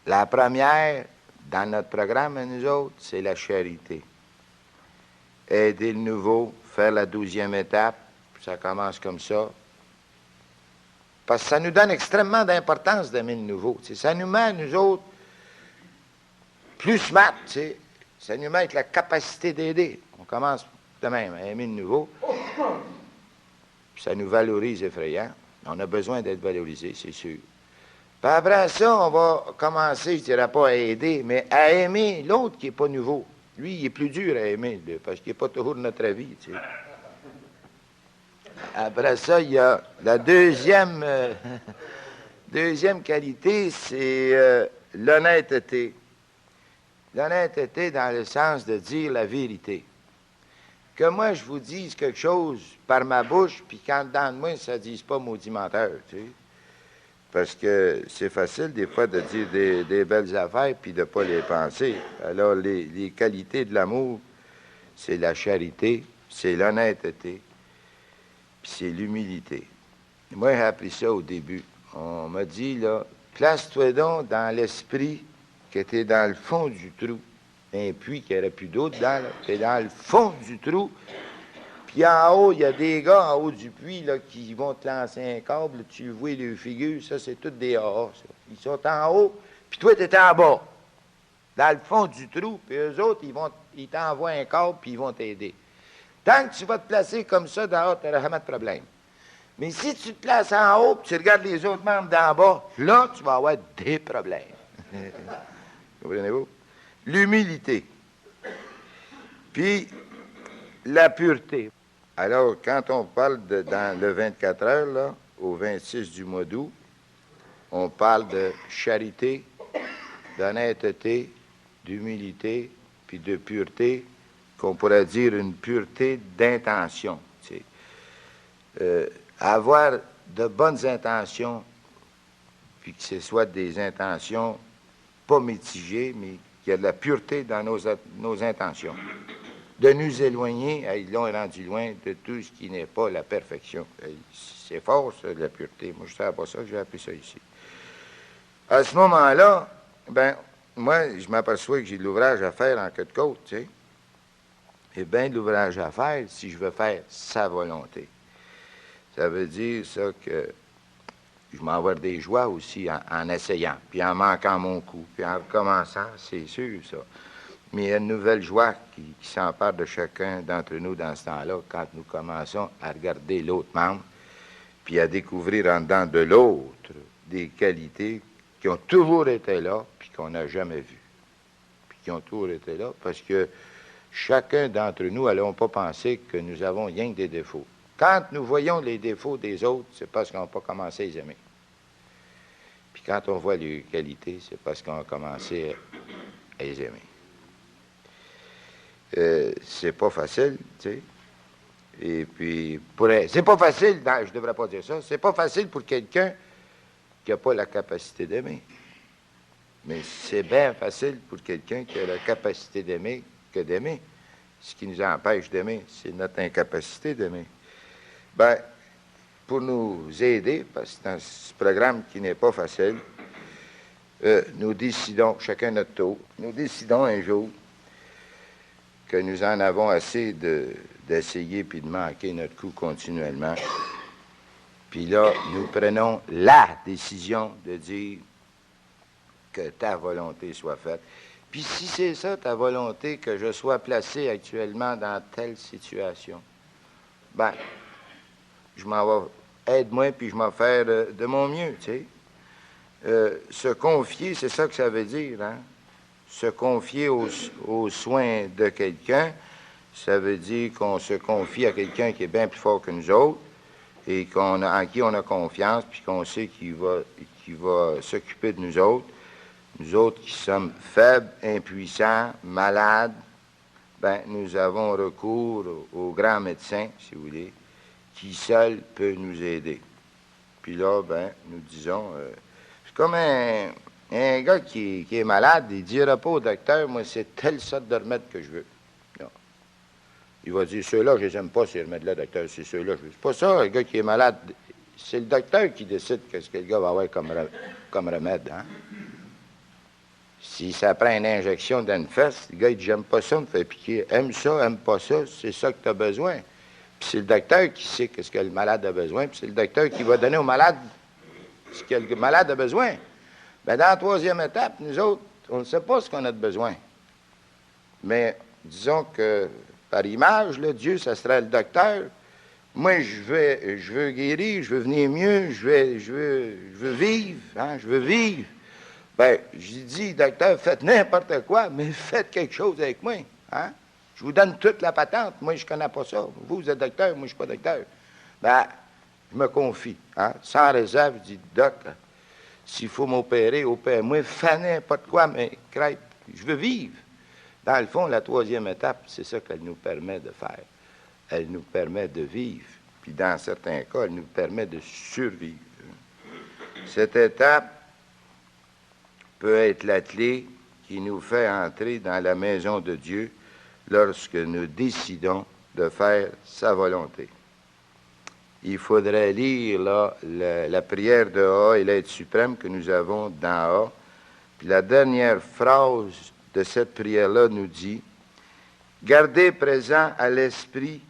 La première, dans notre programme, à nous autres, c'est la charité. Aider le nouveau, faire la 12e étape, ça commence comme ça. Parce que ça nous donne extrêmement d'importance d'aimer le nouveau. T'sais. Ça nous met, nous autres, plus smart. T'sais. Ça nous met avec la capacité d'aider. On commence de même à aimer le nouveau. Puis ça nous valorise effrayant. On a besoin d'être valorisé, c'est sûr. Puis après ça, on va commencer, je ne dirais pas à aider, mais à aimer l'autre qui n'est pas nouveau. Lui, il est plus dur à aimer, parce qu'il n'est pas toujours de notre avis. Tu sais. Après ça, il y a la deuxième qualité, c'est l'honnêteté. L'honnêteté dans le sens de dire la vérité. Que moi, je vous dise quelque chose par ma bouche, puis qu'en dedans de moi, ça ne dise pas maudit menteur, tu sais. Parce que c'est facile, des fois, de dire des belles affaires, puis de ne pas les penser. Alors, les qualités de l'amour, c'est la charité, c'est l'honnêteté, puis c'est l'humilité. Moi, j'ai appris ça au début. On m'a dit, là, place-toi donc dans l'esprit que tu es dans le fond du trou. Un puits qui n'aurait plus d'eau dedans, tu es dans le fond du trou. Puis en haut, il y a des gars en haut du puits là, qui vont te lancer un câble. Tu vois les figures, ça, c'est toutes des AA, ça. Ils sont en haut, puis toi, tu es en bas, dans le fond du trou. Puis eux autres, ils t'envoient un câble, puis ils vont t'aider. Tant que tu vas te placer comme ça d'en haut, tu n'auras jamais de problème. Mais si tu te places en haut, puis tu regardes les autres membres d'en bas, là, tu vas avoir des problèmes. Comprenez-vous? L'humilité. Puis, la pureté. Alors, quand on parle dans le 24 heures, là, au 26 du mois d'août, on parle de charité, d'honnêteté, d'humilité, puis de pureté, qu'on pourrait dire une pureté d'intention. Tu sais. Avoir de bonnes intentions, puis que ce soit des intentions pas mitigées, mais qu'il y a de la pureté dans nos intentions. De nous éloigner, ils l'ont rendu loin de tout ce qui n'est pas la perfection. C'est fort, ça, de la pureté. Moi, je ne savais pas ça, j'ai appris ça ici. À ce moment-là, ben, moi, je m'aperçois que j'ai de l'ouvrage à faire en queue de côte, tu sais. Et bien de l'ouvrage à faire si je veux faire sa volonté. Ça veut dire ça que je m'en vais des joies aussi en essayant, puis en manquant mon coup, puis en recommençant, c'est sûr, ça. Mais il y a une nouvelle joie qui s'empare de chacun d'entre nous dans ce temps-là, quand nous commençons à regarder l'autre membre, puis à découvrir en dedans de l'autre des qualités qui ont toujours été là, puis qu'on n'a jamais vues. Puis qui ont toujours été là, parce que chacun d'entre nous n'allons pas penser que nous avons rien que des défauts. Quand nous voyons les défauts des autres, c'est parce qu'on n'a pas commencé à les aimer. Puis quand on voit les qualités, c'est parce qu'on a commencé à les aimer. C'est pas facile, tu sais. Et puis, c'est pas facile, non, je devrais pas dire ça, c'est pas facile pour quelqu'un qui n'a pas la capacité d'aimer. Mais c'est bien facile pour quelqu'un qui a la capacité d'aimer que d'aimer. Ce qui nous empêche d'aimer, c'est notre incapacité d'aimer. Ben, pour nous aider, parce que c'est un programme qui n'est pas facile, nous décidons, chacun notre tour, nous décidons un jour que nous en avons assez d'essayer puis de manquer notre coup continuellement. Puis là, nous prenons la décision de dire que ta volonté soit faite. Puis si c'est ça, ta volonté, que je sois placé actuellement dans telle situation, ben, je m'en vais, aide-moi, puis je m'en vais faire de mon mieux, tu sais. Se confier, c'est ça que ça veut dire, hein? Se confier aux soins de quelqu'un, ça veut dire qu'on se confie à quelqu'un qui est bien plus fort que nous autres et en qui on a confiance, puis qu'on sait qu'il va s'occuper de nous autres qui sommes faibles, impuissants, malades, ben, nous avons recours au grand médecin, si vous voulez, qui seul peut nous aider. Puis là, ben, nous disons, c'est comme un gars qui est malade, il ne dira pas au docteur, moi, c'est telle sorte de remède que je veux. Non. Il va dire, ceux-là, je les aime pas, ces remèdes-là, docteur, c'est ceux-là. C'est pas ça, le gars qui est malade. C'est le docteur qui décide qu'est-ce que le gars va avoir comme remède, hein? Si ça prend une injection dans une fesse, le gars, il dit, j'aime pas ça, me fait piquer. Aime ça, aime pas ça, c'est ça que tu as besoin. Puis c'est le docteur qui sait qu'est-ce que le malade a besoin, puis c'est le docteur qui va donner au malade ce que le malade a besoin. Bien, dans la troisième étape, nous autres, on ne sait pas ce qu'on a de besoin. Mais disons que, par image, là, Dieu, ça serait le docteur. Moi, je veux guérir, je veux venir mieux, je veux vivre, hein, je veux vivre. Bien, j'ai dit, docteur, faites n'importe quoi, mais faites quelque chose avec moi. Hein? Je vous donne toute la patente. Moi, je ne connais pas ça. Vous êtes docteur, moi, je ne suis pas docteur. Bien, je me confie. Hein? Sans réserve, je dis, doc, s'il faut m'opérer, opère-moi, fais n'importe quoi, mais crêpe, je veux vivre. Dans le fond, la troisième étape, c'est ça qu'elle nous permet de faire. Elle nous permet de vivre. Puis dans certains cas, elle nous permet de survivre. Cette étape peut être la clé qui nous fait entrer dans la maison de Dieu lorsque nous décidons de faire sa volonté. Il faudrait lire là, la prière de A et l'aide suprême que nous avons dans A. Puis la dernière phrase de cette prière-là nous dit « Gardez présent à l'esprit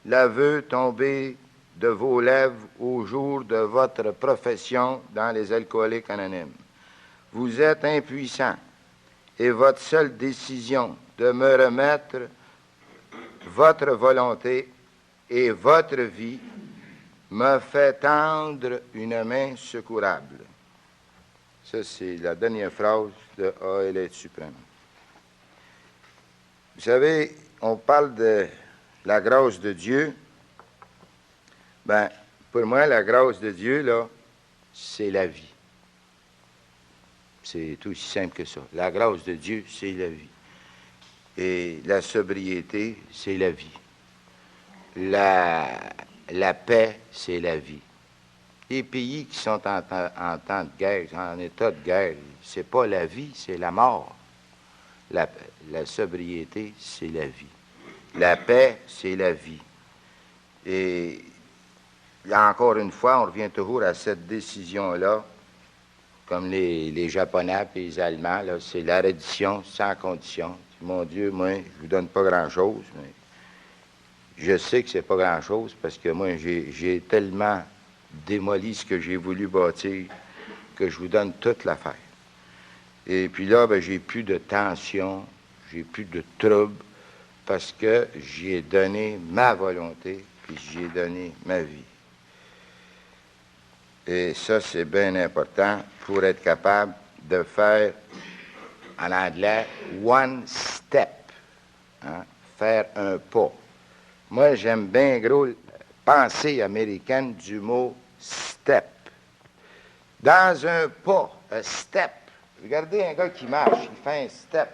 l'aveu tombé de vos lèvres au jour de votre profession dans les alcooliques anonymes. Vous êtes impuissant et votre seule décision de me remettre votre volonté et votre vie me fait tendre une main secourable. » Ça, c'est la dernière phrase de A et l'aide suprême. Vous savez, on parle de la grâce de Dieu. Ben, pour moi, la grâce de Dieu, là, c'est la vie. C'est aussi simple que ça. La grâce de Dieu, c'est la vie. Et la sobriété, c'est la vie. La paix, c'est la vie. Les pays qui sont en temps de guerre, en état de guerre, c'est pas la vie, c'est la mort. La sobriété, c'est la vie. La paix, c'est la vie. Et là, encore une fois, on revient toujours à cette décision-là, comme les Japonais et les Allemands, là, c'est la reddition sans condition. Mon Dieu, moi, je ne vous donne pas grand-chose, mais je sais que c'est pas grand-chose parce que moi, j'ai tellement démoli ce que j'ai voulu bâtir que je vous donne toute l'affaire. Et puis là, ben, j'ai plus de tension, j'ai plus de trouble parce que j'y ai donné ma volonté puis j'y ai donné ma vie. Et ça, c'est bien important pour être capable de faire, en anglais, one step, hein, faire un pas. Moi, j'aime bien gros pensée américaine du mot step. dans un pas, un step. Regardez un gars qui marche, il fait un step.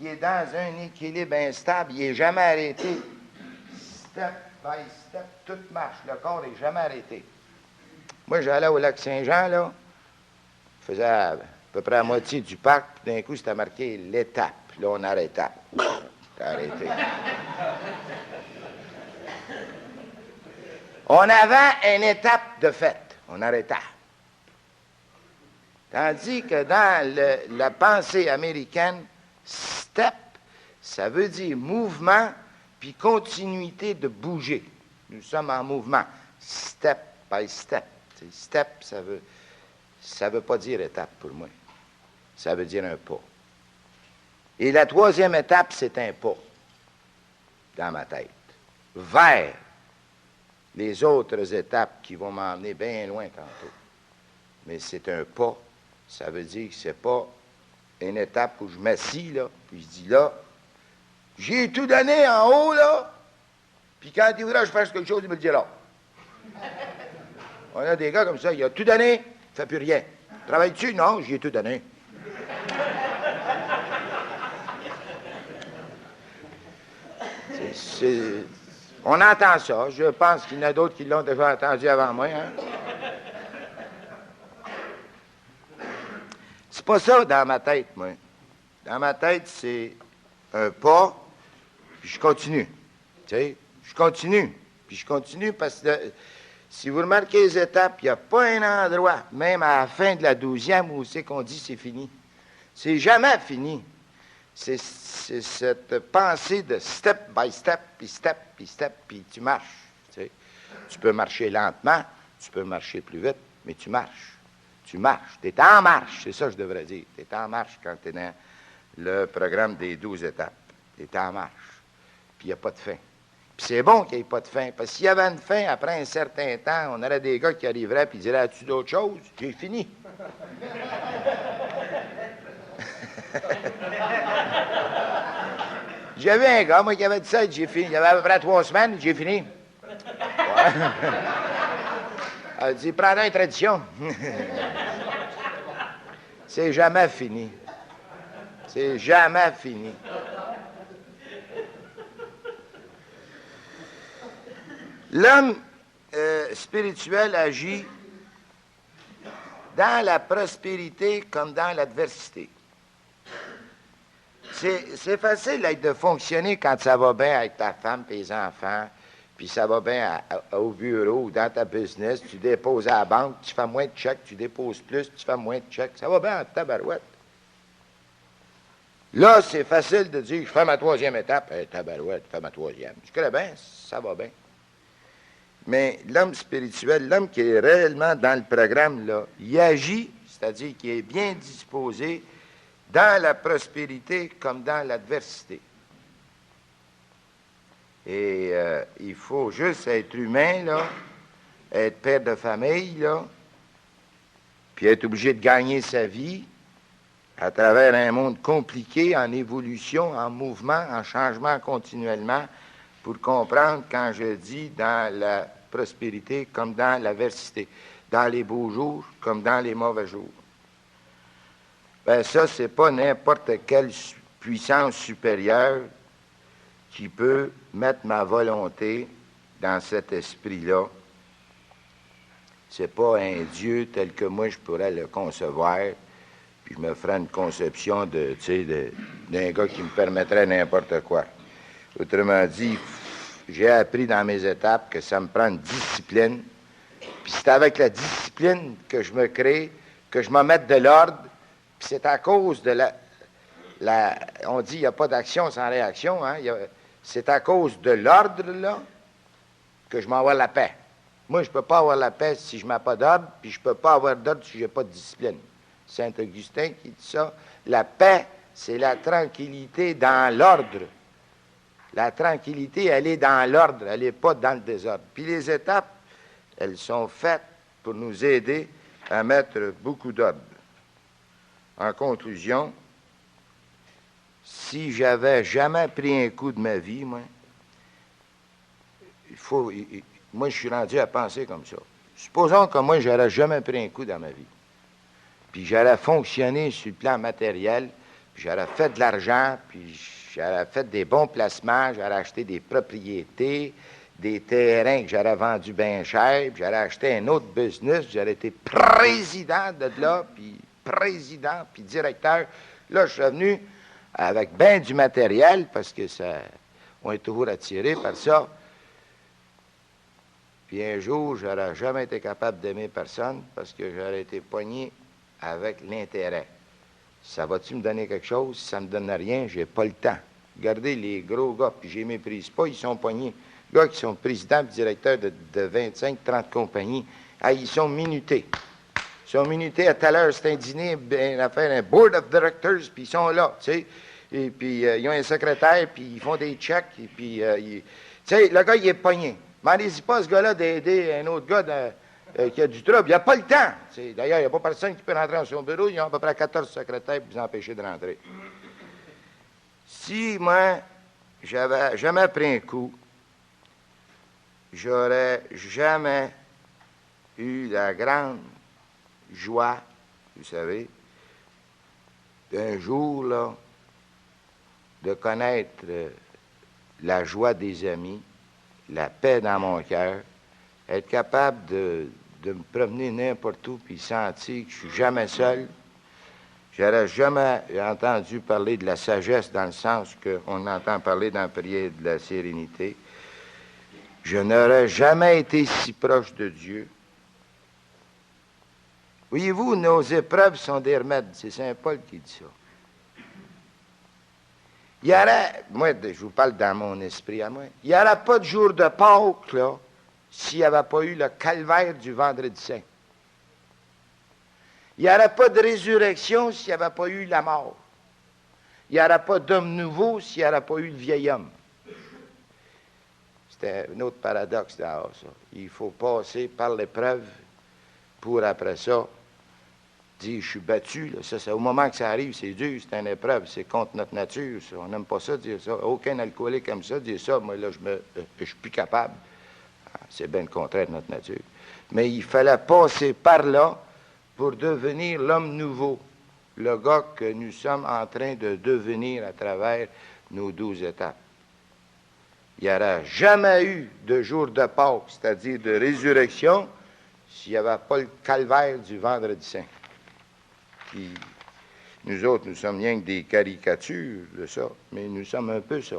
Il est dans un équilibre instable, il n'est jamais arrêté. Step by step, tout marche, le corps n'est jamais arrêté. Moi, j'allais au lac Saint-Jean, là, je faisais à peu près la moitié du parc, puis d'un coup, c'était marqué l'étape. Là, on arrêtait. C'était arrêté. On avait une étape de fête. On arrêtait. Tandis que dans la pensée américaine, step, ça veut dire mouvement puis continuité de bouger. Nous sommes en mouvement. Step by step. Step, ça veut pas dire étape pour moi. Ça veut dire un pas. Et la troisième étape, c'est un pas dans ma tête, vers les autres étapes qui vont m'emmener bien loin tantôt. Mais c'est un pas. Ça veut dire que c'est pas une étape où je m'assis, là, puis je dis là, j'ai tout donné en haut, là, puis quand il voudra que je fasse quelque chose, il me le dira. On a des gars comme ça, il a tout donné, il ne fait plus rien. Travailles-tu? Non, j'y ai tout donné. On entend ça. Je pense qu'il y en a d'autres qui l'ont déjà entendu avant moi. Hein? C'est pas ça dans ma tête, moi. Dans ma tête, c'est un pas, puis je continue. Tu sais, je continue. Puis je continue parce que si vous remarquez les étapes, il n'y a pas un endroit, même à la fin de la 12e, où c'est qu'on dit c'est fini. C'est jamais fini. C'est cette pensée de step by step, puis step, puis step, puis tu marches. Tu sais. Tu peux marcher lentement, tu peux marcher plus vite, mais tu marches. Tu marches. Tu es en marche, c'est ça que je devrais dire. Tu es en marche quand tu es dans le programme des 12 étapes. Tu es en marche. Puis il n'y a pas de fin. Puis c'est bon qu'il n'y ait pas de fin, parce que s'il y avait une fin, après un certain temps, on aurait des gars qui arriveraient et diraient « As-tu d'autres choses? J'ai fini. » J'avais un gars, moi, qui avait dit ça, j'ai fini. Il y avait à peu près 3 semaines, j'ai fini. Ouais. Elle dit, prends une tradition. C'est jamais fini. C'est jamais fini. L'homme spirituel agit dans la prospérité comme dans l'adversité. C'est facile de fonctionner quand ça va bien avec ta femme et tes enfants, puis ça va bien au bureau ou dans ta business, tu déposes à la banque, tu fais moins de chèques, tu déposes plus, tu fais moins de chèques, ça va bien en tabarouette. Là, c'est facile de dire, je fais ma 3e étape, tabarouette, je fais ma 3e. Je connais bien, ça va bien. Mais l'homme spirituel, l'homme qui est réellement dans le programme, là, il agit, c'est-à-dire qu'il est bien disposé dans la prospérité comme dans l'adversité. Et il faut juste être humain, là, être père de famille, là, puis être obligé de gagner sa vie à travers un monde compliqué, en évolution, en mouvement, en changement continuellement, pour comprendre quand je dis dans la prospérité comme dans l'adversité, dans les beaux jours comme dans les mauvais jours. Ben ça, c'est pas n'importe quelle puissance supérieure qui peut mettre ma volonté dans cet esprit-là. C'est pas un Dieu tel que moi je pourrais le concevoir, puis je me ferais une conception d'un gars qui me permettrait n'importe quoi. Autrement dit, j'ai appris dans mes étapes que ça me prend une discipline, puis c'est avec la discipline que je me crée, que je me mette de l'ordre, puis c'est à cause de on dit qu'il n'y a pas d'action sans réaction, hein? C'est à cause de l'ordre, là, que je m'envoie la paix. Moi, je ne peux pas avoir la paix si je ne mets pas d'ordre, puis je ne peux pas avoir d'ordre si je n'ai pas de discipline. Saint-Augustin qui dit ça. La paix, c'est la tranquillité dans l'ordre. La tranquillité, elle est dans l'ordre, elle n'est pas dans le désordre. Puis les étapes, elles sont faites pour nous aider à mettre beaucoup d'ordre. En conclusion, si j'avais jamais pris un coup de ma vie, moi, je suis rendu à penser comme ça. Supposons que moi, j'aurais jamais pris un coup dans ma vie. Puis j'aurais fonctionné sur le plan matériel, puis j'aurais fait de l'argent, puis j'aurais fait des bons placements, j'aurais acheté des propriétés, des terrains que j'aurais vendus bien cher, puis j'aurais acheté un autre business, j'aurais été président de là, puis président, puis directeur. Là, je suis venu avec bien du matériel, parce que ça, on est toujours attiré par ça. Puis un jour, j'aurais jamais été capable d'aimer personne, parce que j'aurais été pogné avec l'intérêt. Ça va-tu me donner quelque chose? Si ça ne me donne rien, j'ai pas le temps. Regardez les gros gars, puis je les méprise pas, ils sont pognés. Les gars qui sont présidents et directeurs de 25, 30 compagnies, ah, ils sont minutés. Ils sont minutés à tout à l'heure, c'est un dîner, une affaire, un board of directors, puis ils sont là, tu sais. Et puis, ils ont un secrétaire, puis ils font des checks, et puis, tu sais, le gars, il est pogné. Demandez-y pas, ce gars-là, d'aider un autre gars qui a du trouble. Il n'a pas le temps. D'ailleurs, il n'y a pas personne qui peut rentrer dans son bureau. Ils ont à peu près 14 secrétaires pour vous empêcher de rentrer. Si moi, j'avais jamais pris un coup, j'aurais jamais eu la grande joie, vous savez, d'un jour, là, de connaître la joie des amis, la paix dans mon cœur, être capable de me promener n'importe où puis sentir que je suis jamais seul. J'aurais jamais entendu parler de la sagesse dans le sens qu'on entend parler dans la prière de la sérénité. Je n'aurais jamais été si proche de Dieu. Voyez-vous, nos épreuves sont des remèdes. C'est Saint Paul qui dit ça. Il y aurait, moi, je vous parle dans mon esprit à moi, il n'y aurait pas de jour de Pâques, là, s'il n'y avait pas eu le calvaire du vendredi saint. Il n'y aurait pas de résurrection s'il n'y avait pas eu la mort. Il n'y aurait pas d'homme nouveau s'il n'y aurait pas eu le vieil homme. C'était un autre paradoxe dehors, ça. Il faut passer par l'épreuve pour, après ça, dire « je suis battu ». Là. Ça, au moment que ça arrive, c'est dur, c'est une épreuve, c'est contre notre nature. Ça. On n'aime pas ça, dire ça. Aucun alcoolique aime ça, dire ça. Moi, là, je suis plus capable. C'est bien le contraire de notre nature. Mais il fallait passer par là pour devenir l'homme nouveau, le gars que nous sommes en train de devenir à travers nos 12 étapes. Il n'y aurait jamais eu de jour de Pâques, c'est-à-dire de résurrection, s'il n'y avait pas le calvaire du vendredi saint. Puis, nous autres, nous sommes rien que des caricatures de ça, mais nous sommes un peu ça.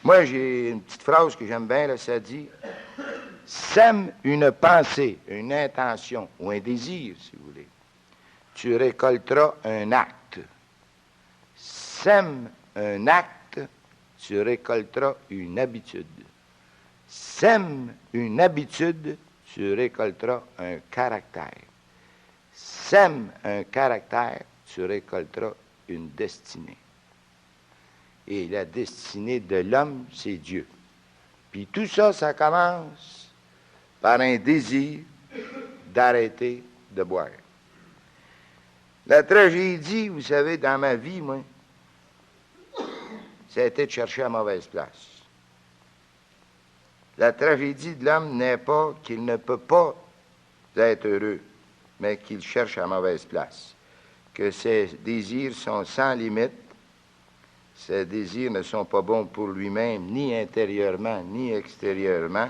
Moi, j'ai une petite phrase que j'aime bien, là, ça dit « Sème une pensée, une intention ou un désir, si vous voulez. Tu récolteras un acte. Sème un acte, tu récolteras une habitude. Sème une habitude, tu récolteras un caractère. Sème un caractère, tu récolteras une destinée. » Et la destinée de l'homme, c'est Dieu. Puis tout ça, ça commence par un désir d'arrêter de boire. La tragédie, vous savez, dans ma vie, moi, ça a été de chercher à mauvaise place. La tragédie de l'homme n'est pas qu'il ne peut pas être heureux, mais qu'il cherche à mauvaise place. Que ses désirs sont sans limite. Ces désirs ne sont pas bons pour lui-même, ni intérieurement, ni extérieurement,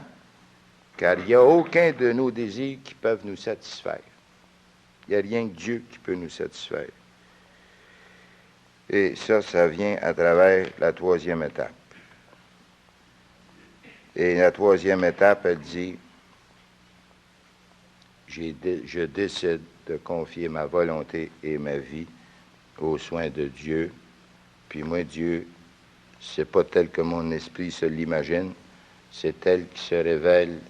car il n'y a aucun de nos désirs qui peuvent nous satisfaire. Il n'y a rien que Dieu qui peut nous satisfaire. Et ça vient à travers la troisième étape. Et la troisième étape, elle dit, je décide de confier ma volonté et ma vie aux soins de Dieu. Puis moi, Dieu, c'est pas tel que mon esprit se l'imagine, c'est tel qui se révèle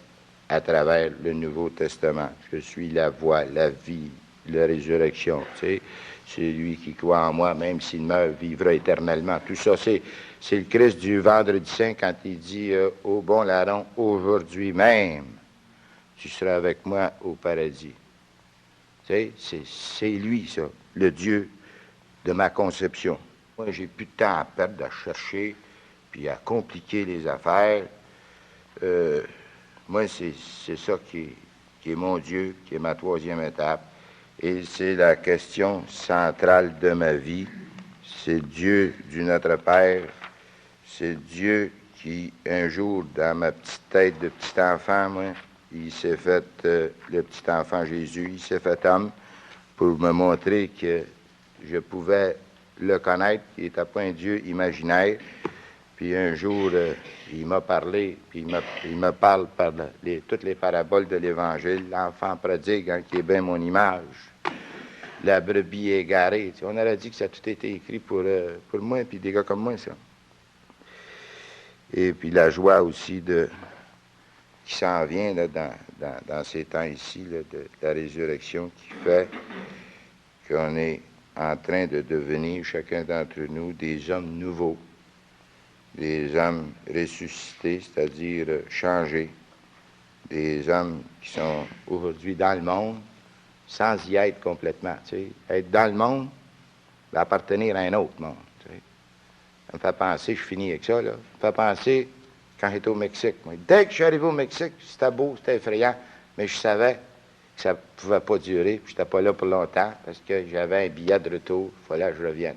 à travers le Nouveau Testament. Je suis la voie, la vie, la résurrection. Tu sais, c'est lui qui croit en moi, même s'il meurt, vivra éternellement. Tout ça, c'est le Christ du vendredi saint quand il dit « Ô bon larron, aujourd'hui même, tu seras avec moi au paradis. » Tu sais, c'est lui, ça, le Dieu de ma conception. Moi, j'ai plus de temps à perdre à chercher, puis à compliquer les affaires. moi, c'est ça qui est mon Dieu, qui est ma troisième étape. Et c'est la question centrale de ma vie. C'est Dieu du Notre Père. C'est Dieu qui, un jour, dans ma petite tête de petit enfant, moi, il s'est fait, le petit enfant Jésus, il s'est fait homme pour me montrer que je pouvais le connaître, qu'il n'était pas un Dieu imaginaire. Puis un jour, il m'a parlé, puis il me parle par toutes les paraboles de l'Évangile, l'enfant prodigue, hein, qui est bien mon image, la brebis égarée. Tu sais, on aurait dit que ça a tout été écrit pour moi, puis des gars comme moi, ça. Et puis la joie aussi qui s'en vient là, dans ces temps ici, là, de la résurrection, qui fait qu'on est en train de devenir, chacun d'entre nous, des hommes nouveaux, des hommes ressuscités, c'est-à-dire changés, des hommes qui sont aujourd'hui dans le monde, sans y être complètement. Tu sais. Être dans le monde, appartenir à un autre monde. Tu sais. Ça me fait penser, je finis avec ça, là, ça me fait penser quand j'étais au Mexique. Moi, dès que je suis arrivé au Mexique, c'était beau, c'était effrayant, mais je savais que ça ne pouvait pas durer, puis je n'étais pas là pour longtemps, parce que j'avais un billet de retour, il fallait que je revienne.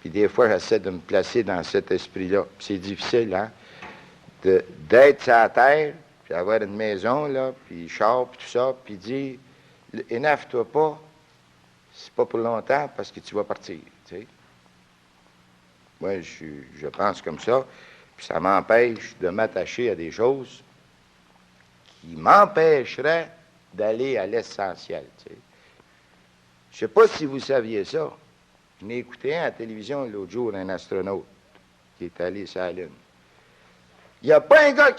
Puis des fois, j'essaie de me placer dans cet esprit-là. Puis c'est difficile, hein, d'être sur la terre, puis avoir une maison, là, puis char, puis tout ça, puis dire, énerve-toi pas, c'est pas pour longtemps, parce que tu vas partir, tu sais. Moi, je pense comme ça, puis ça m'empêche de m'attacher à des choses qui m'empêcheraient d'aller à l'essentiel, tu sais. Je sais pas si vous saviez ça. Je n'ai écouté à la télévision l'autre jour, un astronaute qui est allé sur la Lune. Il n'y a pas un gars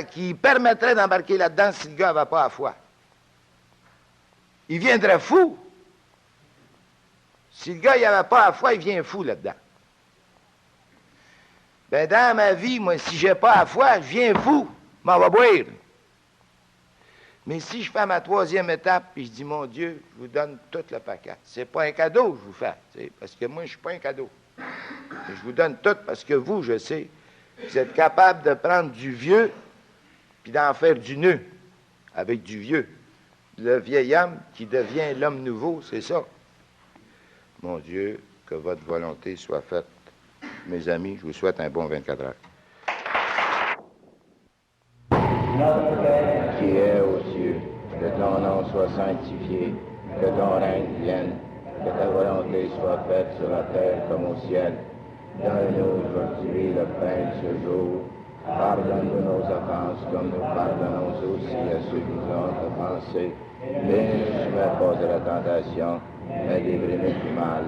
qui permettrait d'embarquer là-dedans si le gars n'avait pas la foi. Il viendrait fou. Si le gars n'avait pas la foi, il vient fou là-dedans. Ben dans ma vie, moi, si j'ai pas la foi, je viens fou. Je m'en vais boire. Mais si je fais ma troisième étape, puis je dis, mon Dieu, je vous donne tout le paquet. C'est pas un cadeau que je vous fais, parce que moi, je suis pas un cadeau. Je vous donne tout parce que vous, je sais, vous êtes capable de prendre du vieux, puis d'en faire du nœud, avec du vieux. Le vieil homme qui devient l'homme nouveau, c'est ça. Mon Dieu, que votre volonté soit faite. Mes amis, je vous souhaite un bon 24 heures. Qui est aux cieux, que ton nom soit sanctifié, que ton règne vienne, que ta volonté soit faite sur la terre comme au ciel. Donne-nous aujourd'hui le pain de ce jour. Pardonne-nous nos offenses comme nous pardonnons aussi à ceux qui nous ont offensés. Mais ne nous soumets pas à la tentation, mais délivre-nous du mal.